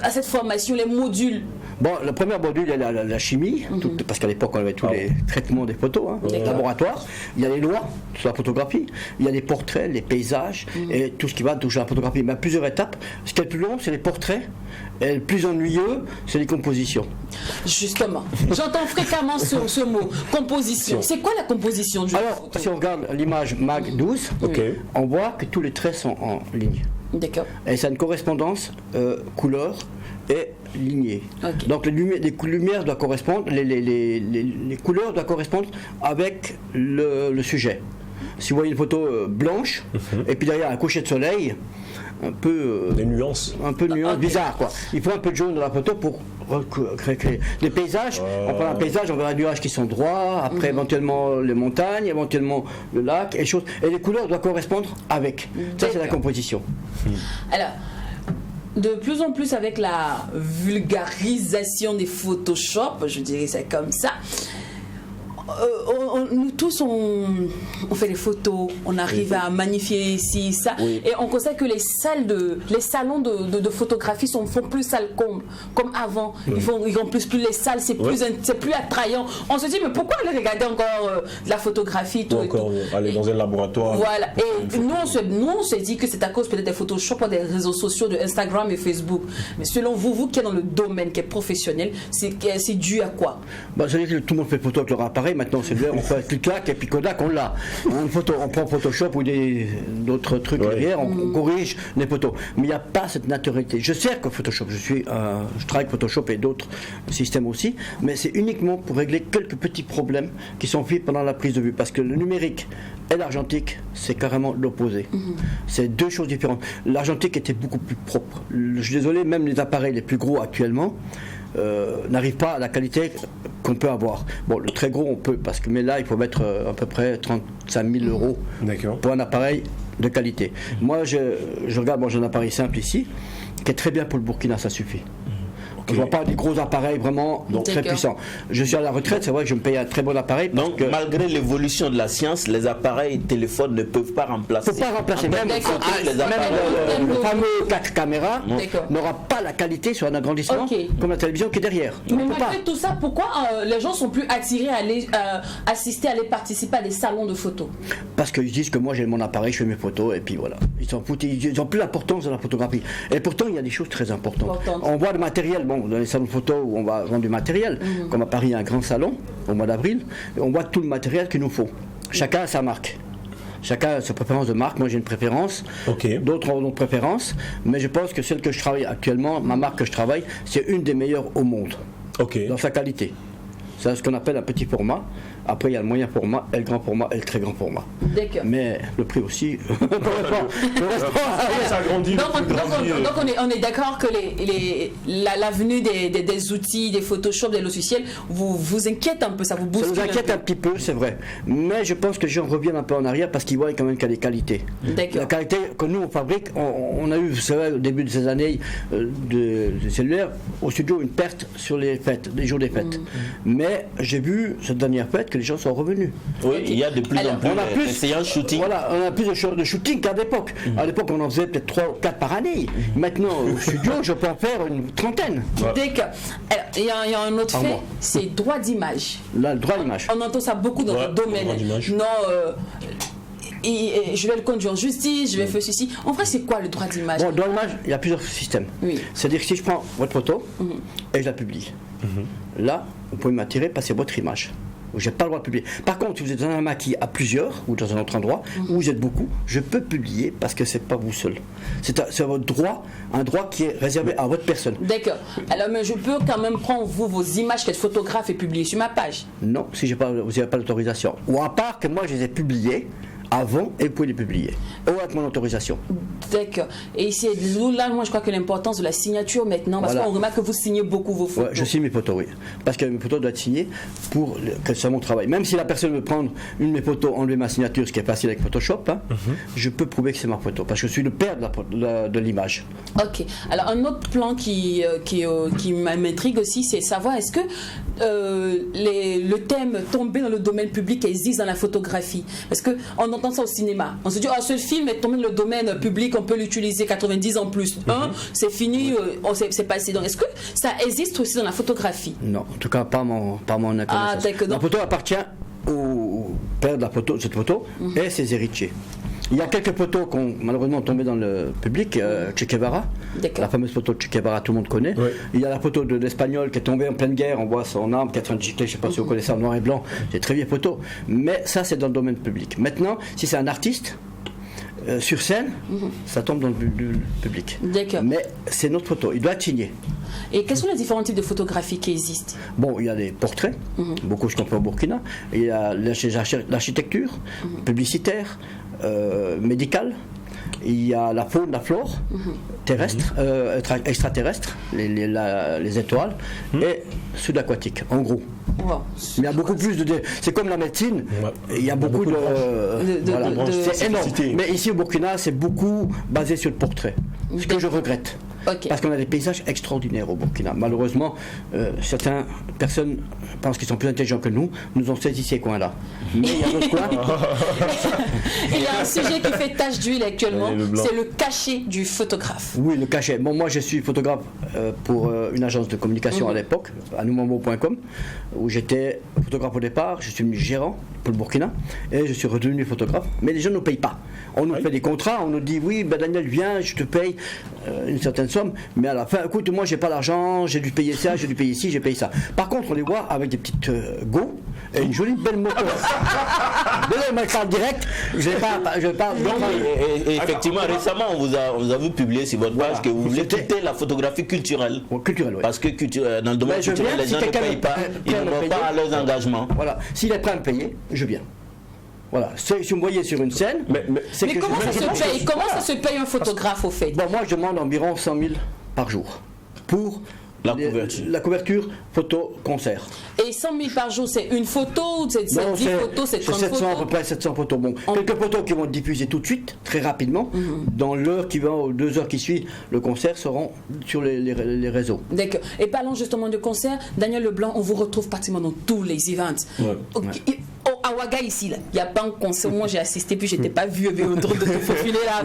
à cette formation, les modules? Bon, le premier module, il y a la chimie, parce qu'à l'époque, on avait tous les traitements des photos, laboratoire. Il y a les lois sur la photographie. Il y a les portraits, les paysages, et tout ce qui va toucher à la photographie. Mais à plusieurs étapes. Ce qui est le plus long, c'est les portraits. Et le plus ennuyeux, c'est les compositions. Justement, j'entends fréquemment ce mot, composition. C'est quoi la composition du Alors, si on regarde l'image MAG 12, on voit que tous les traits sont en ligne. D'accord. Et c'est une correspondance couleur et lignée. Donc les lumières doivent correspondre, les couleurs doivent correspondre avec le sujet. Si vous voyez une photo blanche, et puis derrière un coucher de soleil, un peu des nuances, bizarre quoi. Il faut un peu de jaune dans la photo pour créer les paysages. On prend un paysage, on verra les nuages qui sont droits, après éventuellement les montagnes, éventuellement le lac et choses. Et les couleurs doivent correspondre avec. Ça c'est la composition. Alors, de plus en plus avec la vulgarisation des Photoshop, je dirais ça comme ça. Nous tous on fait des photos, on arrive à magnifier ici, ça, et on constate que les salons de photographie font plus sales comme avant. Ils remplissent plus les salles, c'est plus attrayant. On se dit mais pourquoi aller regarder encore de la photographie aller dans un laboratoire. Voilà. Et nous on se dit que c'est à cause peut-être des Photoshop ou des réseaux sociaux de Instagram et Facebook. Mais selon vous qui êtes dans le domaine, qui est professionnel, c'est dû à quoi? Ça veut dire que tout le monde fait photo avec leur appareil. Maintenant, c'est vrai, on fait un clic-clac et puis Kodak, on l'a. On prend Photoshop ou d'autres trucs derrière, on corrige les photos. Mais il n'y a pas cette naturalité. Je sers que Photoshop, je travaille avec Photoshop et d'autres systèmes aussi, mais c'est uniquement pour régler quelques petits problèmes qui sont faits pendant la prise de vue. Parce que le numérique et l'argentique, c'est carrément l'opposé. C'est deux choses différentes. L'argentique était beaucoup plus propre. Je suis désolé, même les appareils les plus gros actuellement, n'arrive pas à la qualité qu'on peut avoir. Bon, le très gros on peut, mais là il faut mettre à peu près 35 000 euros pour un appareil de qualité. Moi je regarde, j'ai un appareil simple ici qui est très bien pour le Burkina, ça suffit. Je ne vois pas des gros appareils vraiment très puissants. Je suis à la retraite, c'est vrai que je me paye un très bon appareil. Donc, malgré l'évolution de la science, les appareils téléphones ne peuvent pas remplacer. Ne peuvent pas remplacer. Même le fameux 4 caméras n'aura pas la qualité sur un agrandissement comme la télévision qui est derrière. Mais malgré tout ça, pourquoi les gens sont plus attirés à aller assister, à aller participer à des salons de photos? Parce qu'ils disent que moi j'ai mon appareil, je fais mes photos et puis voilà. Ils s'en foutent, ils n'ont plus l'importance de la photographie. Et pourtant, il y a des choses très importantes. On voit le matériel. Dans les salons de photo où on va vendre du matériel, comme à Paris il y a un grand salon au mois d'avril, on voit tout le matériel qu'il nous faut. Chacun a sa marque. Chacun a sa préférence de marque. Moi j'ai une préférence, d'autres ont d'autres préférences, mais je pense que celle que je travaille actuellement, ma marque que je travaille, c'est une des meilleures au monde, dans sa qualité. C'est ce qu'on appelle un petit format, Après, il y a le moyen format, et le grand format et le très grand format. D'accord. Mais le prix aussi. Ça grandit. Donc on est d'accord que l'avenue des outils, des Photoshop, des logiciels, vous inquiète un peu, ça vous bouscule. Ça nous inquiète un petit peu, c'est vrai. Mais je pense que les gens reviennent un peu en arrière parce qu'ils voient quand même qu'il y a des qualités. D'accord. La qualité que nous on fabrique, on a eu, vous savez, au début de ces années de cellulaire, au studio, une perte sur les fêtes, les jours des fêtes. Mais j'ai vu cette dernière fête que les gens sont revenus. Oui, il y a de plus en plus de séances shooting. Voilà, on a plus de shooting qu'à l'époque. À l'époque, on en faisait peut-être 3 ou 4 par année. Maintenant, au studio, je peux en faire une trentaine. D'accord. Alors, il y a un autre fait, c'est droit d'image. Le droit d'image. On entend ça beaucoup dans le domaine. Non, je vais le conduire en justice, je vais faire ceci. En vrai, c'est quoi le droit d'image? Bon, droit d'image, il y a plusieurs systèmes. Oui. C'est-à-dire que si je prends votre photo et je la publie, là, vous pouvez m'attirer parce que c'est votre image. Je n'ai pas le droit de publier. Par contre, si vous êtes dans un maquis à plusieurs ou dans un autre endroit où vous êtes beaucoup, je peux publier parce que c'est pas vous seul. C'est votre droit, un droit qui est réservé à votre personne. D'accord. Alors, mais je peux quand même prendre vos images qu'être photographe et publier sur ma page? Non, si vous n'avez pas l'autorisation. Ou à part que moi je les ai publiés avant et vous pouvez les publier. Ou avec mon autorisation. D'accord. Et c'est là, moi je crois que l'importance de la signature maintenant, parce qu'on remarque que vous signez beaucoup vos photos. Ouais, je signe mes photos, oui. Parce que mes photos doivent être signées pour que c'est mon travail. Même si la personne veut prendre une de mes photos, enlever ma signature, ce qui est facile avec Photoshop, je peux prouver que c'est ma photo. Parce que je suis le père de l'image. Ok. Alors un autre plan qui m'intrigue aussi, c'est savoir est-ce que le thème tomber dans le domaine public existe dans la photographie? Parce qu'on entend ça au cinéma. On se dit, ce film est tombé dans le domaine public, on peut l'utiliser 90 ans plus. C'est fini, c'est passé. Donc est-ce que ça existe aussi dans la photographie? Non, en tout cas pas mon connaissance. Ah, d'accord. La photo appartient au père de la photo, cette photo, et ses héritiers. Il y a quelques photos qui ont malheureusement tombé dans le public. Che Guevara, la fameuse photo de Che Guevara, tout le monde connaît. Oui. Il y a la photo de l'Espagnol qui est tombé en pleine guerre, on voit son arme qui est en train de gicler, je ne sais pas si vous connaissez en noir et blanc, c'est une très vieille photo. Mais ça, c'est dans le domaine public. Maintenant, si c'est un artiste, sur scène, ça tombe dans le public. D'accord. Mais c'est notre photo, il doit être signé. Et quels sont les différents types de photographies qui existent? Bon, il y a des portraits, beaucoup je comprends au Burkina. Il y a l'architecture, publicitaire, médicale. Il y a la faune, la flore terrestre, extraterrestre, les étoiles, et sud-aquatique, en gros. Wow. Il y a beaucoup plus de... C'est comme la médecine, il y a beaucoup de c'est énorme. Mais ici au Burkina, c'est beaucoup basé sur le portrait, ce que je regrette. Okay. Parce qu'on a des paysages extraordinaires au Burkina. Malheureusement, certaines personnes pensent qu'ils sont plus intelligents que nous ont saisi ces coins-là. Mais il y a d'autres coins. Il y a un sujet qui fait tache d'huile actuellement, c'est le cachet du photographe. Oui, le cachet. Bon, moi, je suis photographe pour une agence de communication à l'époque, à noumambo.com, où j'étais photographe au départ, je suis gérant pour le Burkina, et je suis redevenu photographe. Mais les gens ne nous payent pas. On nous fait des contrats, on nous dit, oui, ben Daniel, viens, je te paye une certaine somme, mais à la fin, écoute, moi j'ai pas l'argent, j'ai dû payer ça, j'ai dû payer ci, j'ai payé ça. Par contre, on les voit avec des petites go et une jolie belle moto. Désolé, moi je parle direct, je parle. Effectivement, récemment, on vous a vu publier sur votre page que vous voulez quitter la photographie culturelle. Culturelle, oui. Parce que dans le domaine culturel, les gens ne payent pas, ils ne vont pas à leurs engagements. Voilà, s'il est prêt à me payer, je viens. Voilà, si vous me voyez sur une scène... Mais comment ça se paye? Comment ça se paye un photographe au fait? Bon, moi je demande environ 100 000 par jour pour la couverture photo concert. Et 100 000 par jour, c'est une photo ou c'est 10 photos, c'est 30 700, photos? à peu près 700 photos. Bon, quelques photos qui vont être diffusées tout de suite, très rapidement, dans l'heure qui va, aux 2 heures qui suivent le concert, seront sur les réseaux. D'accord. Et parlons justement du concert, Daniel Leblanc, on vous retrouve pratiquement dans tous les events. Ouais. Okay. Au Ouaga ici, il n'y a pas un concert, moi j'ai assisté, puis je n'étais pas vu en train de te faufiler là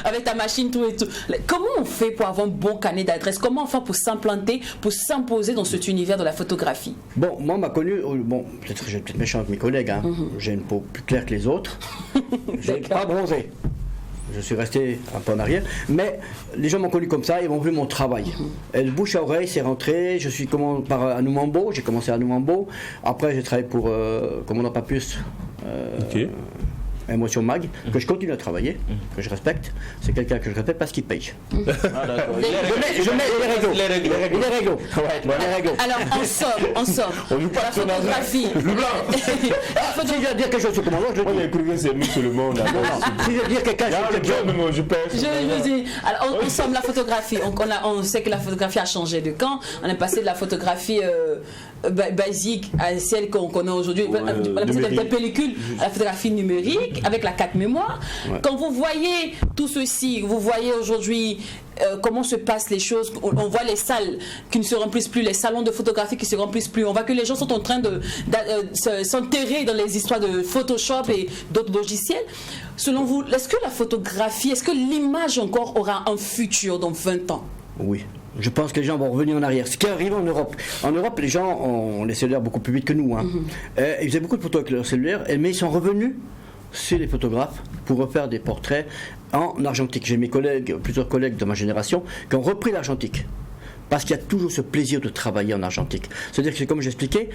avec ta machine, tout et tout. Comment on fait pour avoir un bon carnet d'adresse? Comment on fait pour s'implanter, pour s'imposer dans cet univers de la photographie? Bon, moi on m'a connu, bon, peut-être j'ai peut-être méchant avec mes collègues, hein. J'ai une peau plus claire que les autres, j'ai pas bronzé. Je suis resté un peu en arrière, mais les gens m'ont connu comme ça, ils m'ont vu mon travail. Et le bouche à oreille, c'est rentré. Je suis à Noumambo, j'ai commencé à Noumambo. Après, j'ai travaillé pour Commandant Papus. Émotion Mag, que je continue à travailler, que je respecte. C'est quelqu'un que je respecte parce qu'il paye. Ah, d'accord. Je mets les réglos. Alors, en somme, la photographie. Si je dois dire quelque chose sur comment je le dis. On a écrit c'est nous sur le monde. Si je dois dire quelque chose, je pèse. Je dis, alors en somme, la photographie, on sait que la photographie a changé de camp. On est passé de la photographie basique à celle qu'on connaît aujourd'hui, on est passé de la pellicule à la photographie numérique avec la carte mémoire. Ouais. Quand vous voyez tout ceci, vous voyez aujourd'hui comment se passent les choses. On voit les salles qui ne se remplissent plus, les salons de photographie qui ne se remplissent plus. On voit que les gens sont en train de s'enterrer dans les histoires de Photoshop et d'autres logiciels. Selon vous, est-ce que la photographie, est-ce que l'image encore aura un futur dans 20 ans? Oui. Je pense que les gens vont revenir en arrière. Ce qui arrive en Europe. En Europe, les gens ont les cellulaires beaucoup plus vite que nous. Hein. Ils faisaient beaucoup de photos avec leurs cellulaires, mais ils sont revenus chez les photographes pour refaire des portraits en argentique. J'ai plusieurs collègues de ma génération qui ont repris l'argentique. Parce qu'il y a toujours ce plaisir de travailler en argentique. C'est-à-dire que, comme j'expliquais,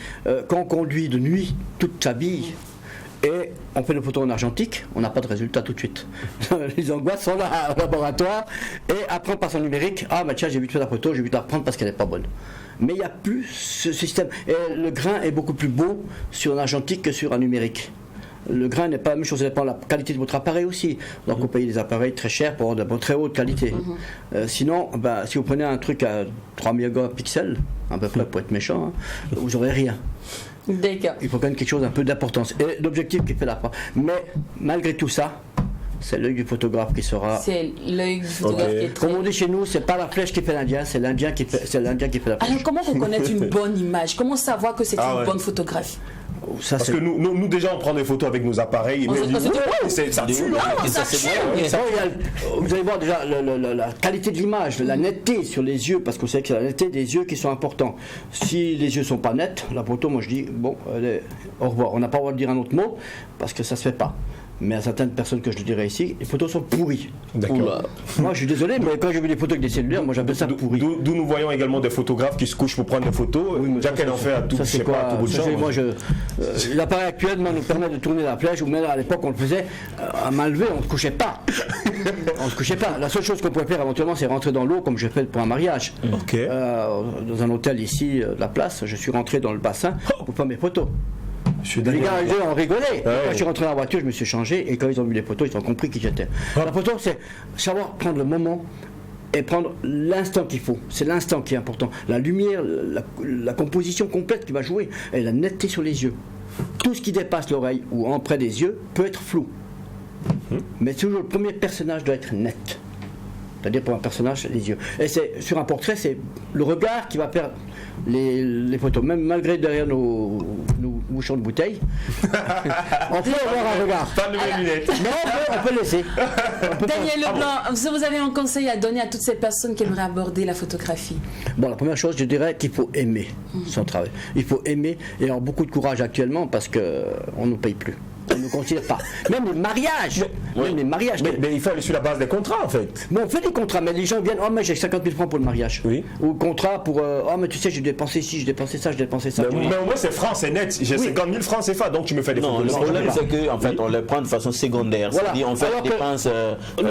quand on conduit de nuit toute sa vie, et on fait des photos en argentique, on n'a pas de résultat tout de suite. Les angoisses sont là au laboratoire, et après on passe en numérique. Ah bah tiens, j'ai vu faire la photo, j'ai vu la reprendre parce qu'elle n'est pas bonne. Mais il n'y a plus ce système. Et le grain est beaucoup plus beau sur l'argentique que sur un numérique. Le grain n'est pas la même chose, ça dépend de la qualité de votre appareil aussi. Donc vous payez des appareils très chers pour avoir de très haute qualité. Sinon, bah, si vous prenez un truc à 3 mégapixels, à peu près pour être méchant, hein, vous n'aurez rien. D'accord. Il faut quand même quelque chose d'un peu d'importance. Et l'objectif qui fait la part. Mais malgré tout ça, c'est l'œil du photographe qui sera. C'est l'œil du photographe qui est très... Comme on dit chez nous, c'est pas la flèche qui fait l'Indien, c'est l'Indien qui fait la flèche. Alors comment reconnaître une bonne image? Comment savoir que c'est une bonne photographie? Ça, parce que nous déjà on prend des photos avec nos appareils, ça tue. Vous allez voir déjà la qualité de l'image, la netteté sur les yeux, parce que vous savez que c'est la netteté des yeux qui sont importants. Si les yeux sont pas nets, la photo, moi je dis bon, allez, au revoir. On n'a pas le droit de dire un autre mot parce que ça se fait pas. Mais à certaines personnes que je le dirais ici, les photos sont pourries. D'accord. Moi je suis désolé, mais quand j'ai vu des photos avec des cellulaires, moi j'appelle ça pourri. D'où nous voyons également des photographes qui se couchent pour prendre des photos. Oui, Jacques en fait à tout, ça, c'est pas, à tout bout de champ. L'appareil actuel nous permet de tourner la flèche, ou même à l'époque on le faisait à main levée, on ne se couchait pas. On se couchait pas. La seule chose qu'on pouvait faire éventuellement, c'est rentrer dans l'eau, comme j'ai fait pour un mariage. Dans un hôtel ici de la place, je suis rentré dans le bassin pour faire mes photos. Les gars ont rigolé. Quand je suis rentré dans la voiture, je me suis changé, et quand ils ont vu les photos, ils ont compris qui j'étais. La photo, c'est savoir prendre le moment et prendre l'instant qu'il faut. C'est l'instant qui est important. La lumière, la composition complète qui va jouer, et la netteté sur les yeux. Tout ce qui dépasse l'oreille ou en près des yeux peut être flou. Mais toujours le premier personnage doit être net. C'est-à-dire pour un personnage, les yeux. Et sur un portrait, c'est le regard qui va faire les photos. Même malgré derrière nos bouchons de bouteille, on peut avoir un regard. Pas de mes lunettes. Mais on peut laisser. Daniel Leblanc, vous avez un conseil à donner à toutes ces personnes qui aimeraient aborder la photographie? Bon, la première chose, je dirais qu'il faut aimer son travail. Il faut aimer et avoir beaucoup de courage actuellement parce qu'on ne nous paye plus. On ne considère pas. Même les mariages. Mais il faut aller sur la base des contrats en fait. Mais on fait des contrats, mais les gens viennent, oh mais j'ai 50 000 francs pour le mariage. Oui. Ou contrat pour, oh mais tu sais, j'ai dépensé ci, j'ai dépensé ça, j'ai dépensé ça. Mais au moins c'est franc, c'est net. J'ai 50 000 francs CFA, donc tu me fais des photos. Non, le problème c'est qu'en fait on les prend de façon secondaire. Voilà. C'est-à-dire on fait des dépenses, on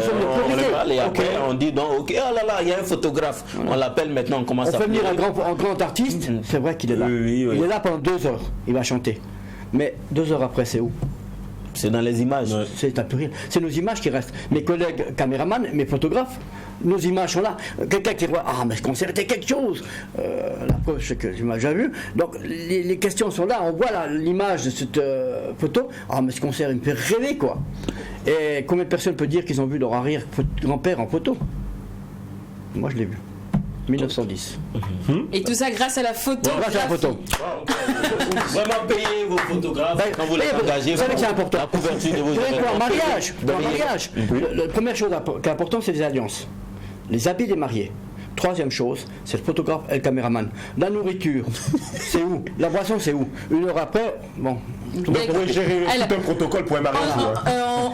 les parle et après on dit donc ok, oh là là, il y a un photographe. On l'appelle maintenant, on commence à... On fait venir un grand artiste, c'est vrai qu'il est là. Il est là pendant 2 heures, il va chanter. Mais 2 heures après, c'est où? C'est dans les images. C'est un peu rien. C'est nos images qui restent. Mes collègues caméramans, mes photographes, nos images sont là. Quelqu'un qui voit, ah mais ce concert était quelque chose. La preuve, c'est que tu m'as déjà vu. Donc les questions sont là. On voit l'image de cette photo. Ah mais ce concert, il me fait rêver quoi. Et combien de personnes peuvent dire qu'ils ont vu leur arrière-grand-père en photo? Moi je l'ai vu. 1910. Et tout ça grâce à la photo. Grâce à la photo. Vraiment payer vos photographes quand vous les engagez. Vous savez que c'est important. La couverture de vos événements. Pour un mariage. La première chose qui est importante, c'est les alliances. Les habits des mariés. Troisième chose, c'est le photographe et le caméraman. La nourriture, c'est où? La boisson, c'est où? 1 heure après, bon. Donc on va gérer tout un protocole pour un mariage.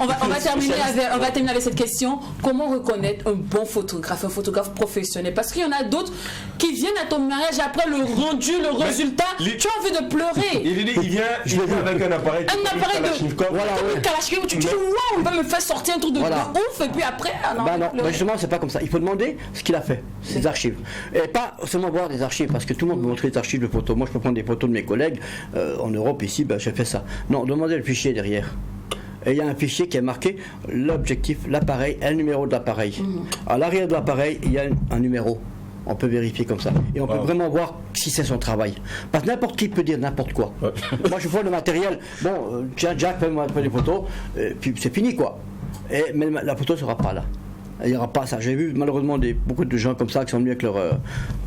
on va terminer avec cette question. Comment reconnaître un bon photographe, un photographe professionnel? Parce qu'il y en a d'autres qui viennent à ton mariage après le rendu, le résultat, tu as envie de pleurer. Il vient avec un appareil de Kalachnikov, tu dis waouh, on va me faire sortir un truc de ouf, et puis après, justement, c'est pas comme ça. Il faut demander ce qu'il a fait, ses archives. Et pas seulement voir des archives, parce que tout le monde peut montrer des archives de photos. Moi, je peux prendre des photos de mes collègues en Europe, ici, j'ai fait ça. Non, demandez le fichier derrière. Et il y a un fichier qui est marqué l'objectif, l'appareil et le numéro de l'appareil. À l'arrière de l'appareil, il y a un numéro. On peut vérifier comme ça. Et on peut vraiment voir si c'est son travail. Parce que n'importe qui peut dire n'importe quoi. Moi, je vois le matériel. Bon, tiens, Jack, fais-moi des photos. Puis c'est fini, quoi. Mais la photo ne sera pas là. Il n'y aura pas ça. J'ai vu malheureusement beaucoup de gens comme ça qui sont venus avec leur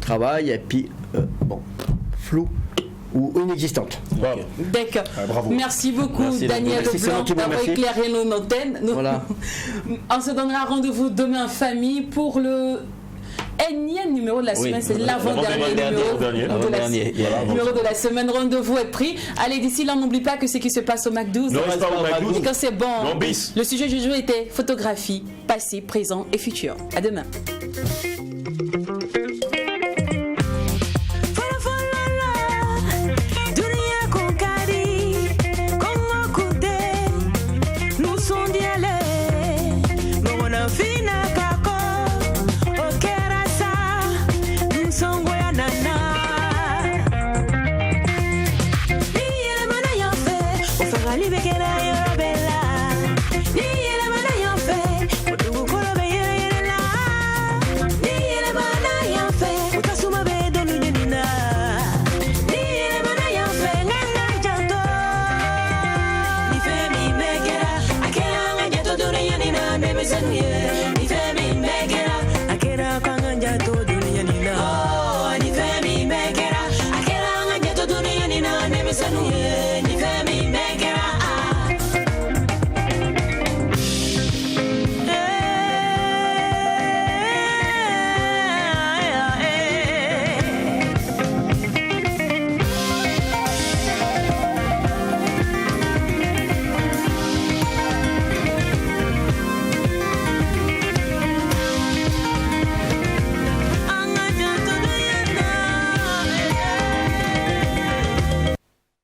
travail. Et puis, flou ou inexistante. D'accord. Merci beaucoup, Daniel Leblanc, d'avoir éclairé nos antennes. Voilà. On se donnera rendez-vous demain en famille pour le énième numéro de la semaine, c'est l'avant-dernier numéro de la semaine. Rendez-vous est pris. Allez, d'ici là, n'oublie pas que ce qui se passe au MAC12, et quand c'est bon, le sujet du jour était photographie, passé, présent et futur. À demain.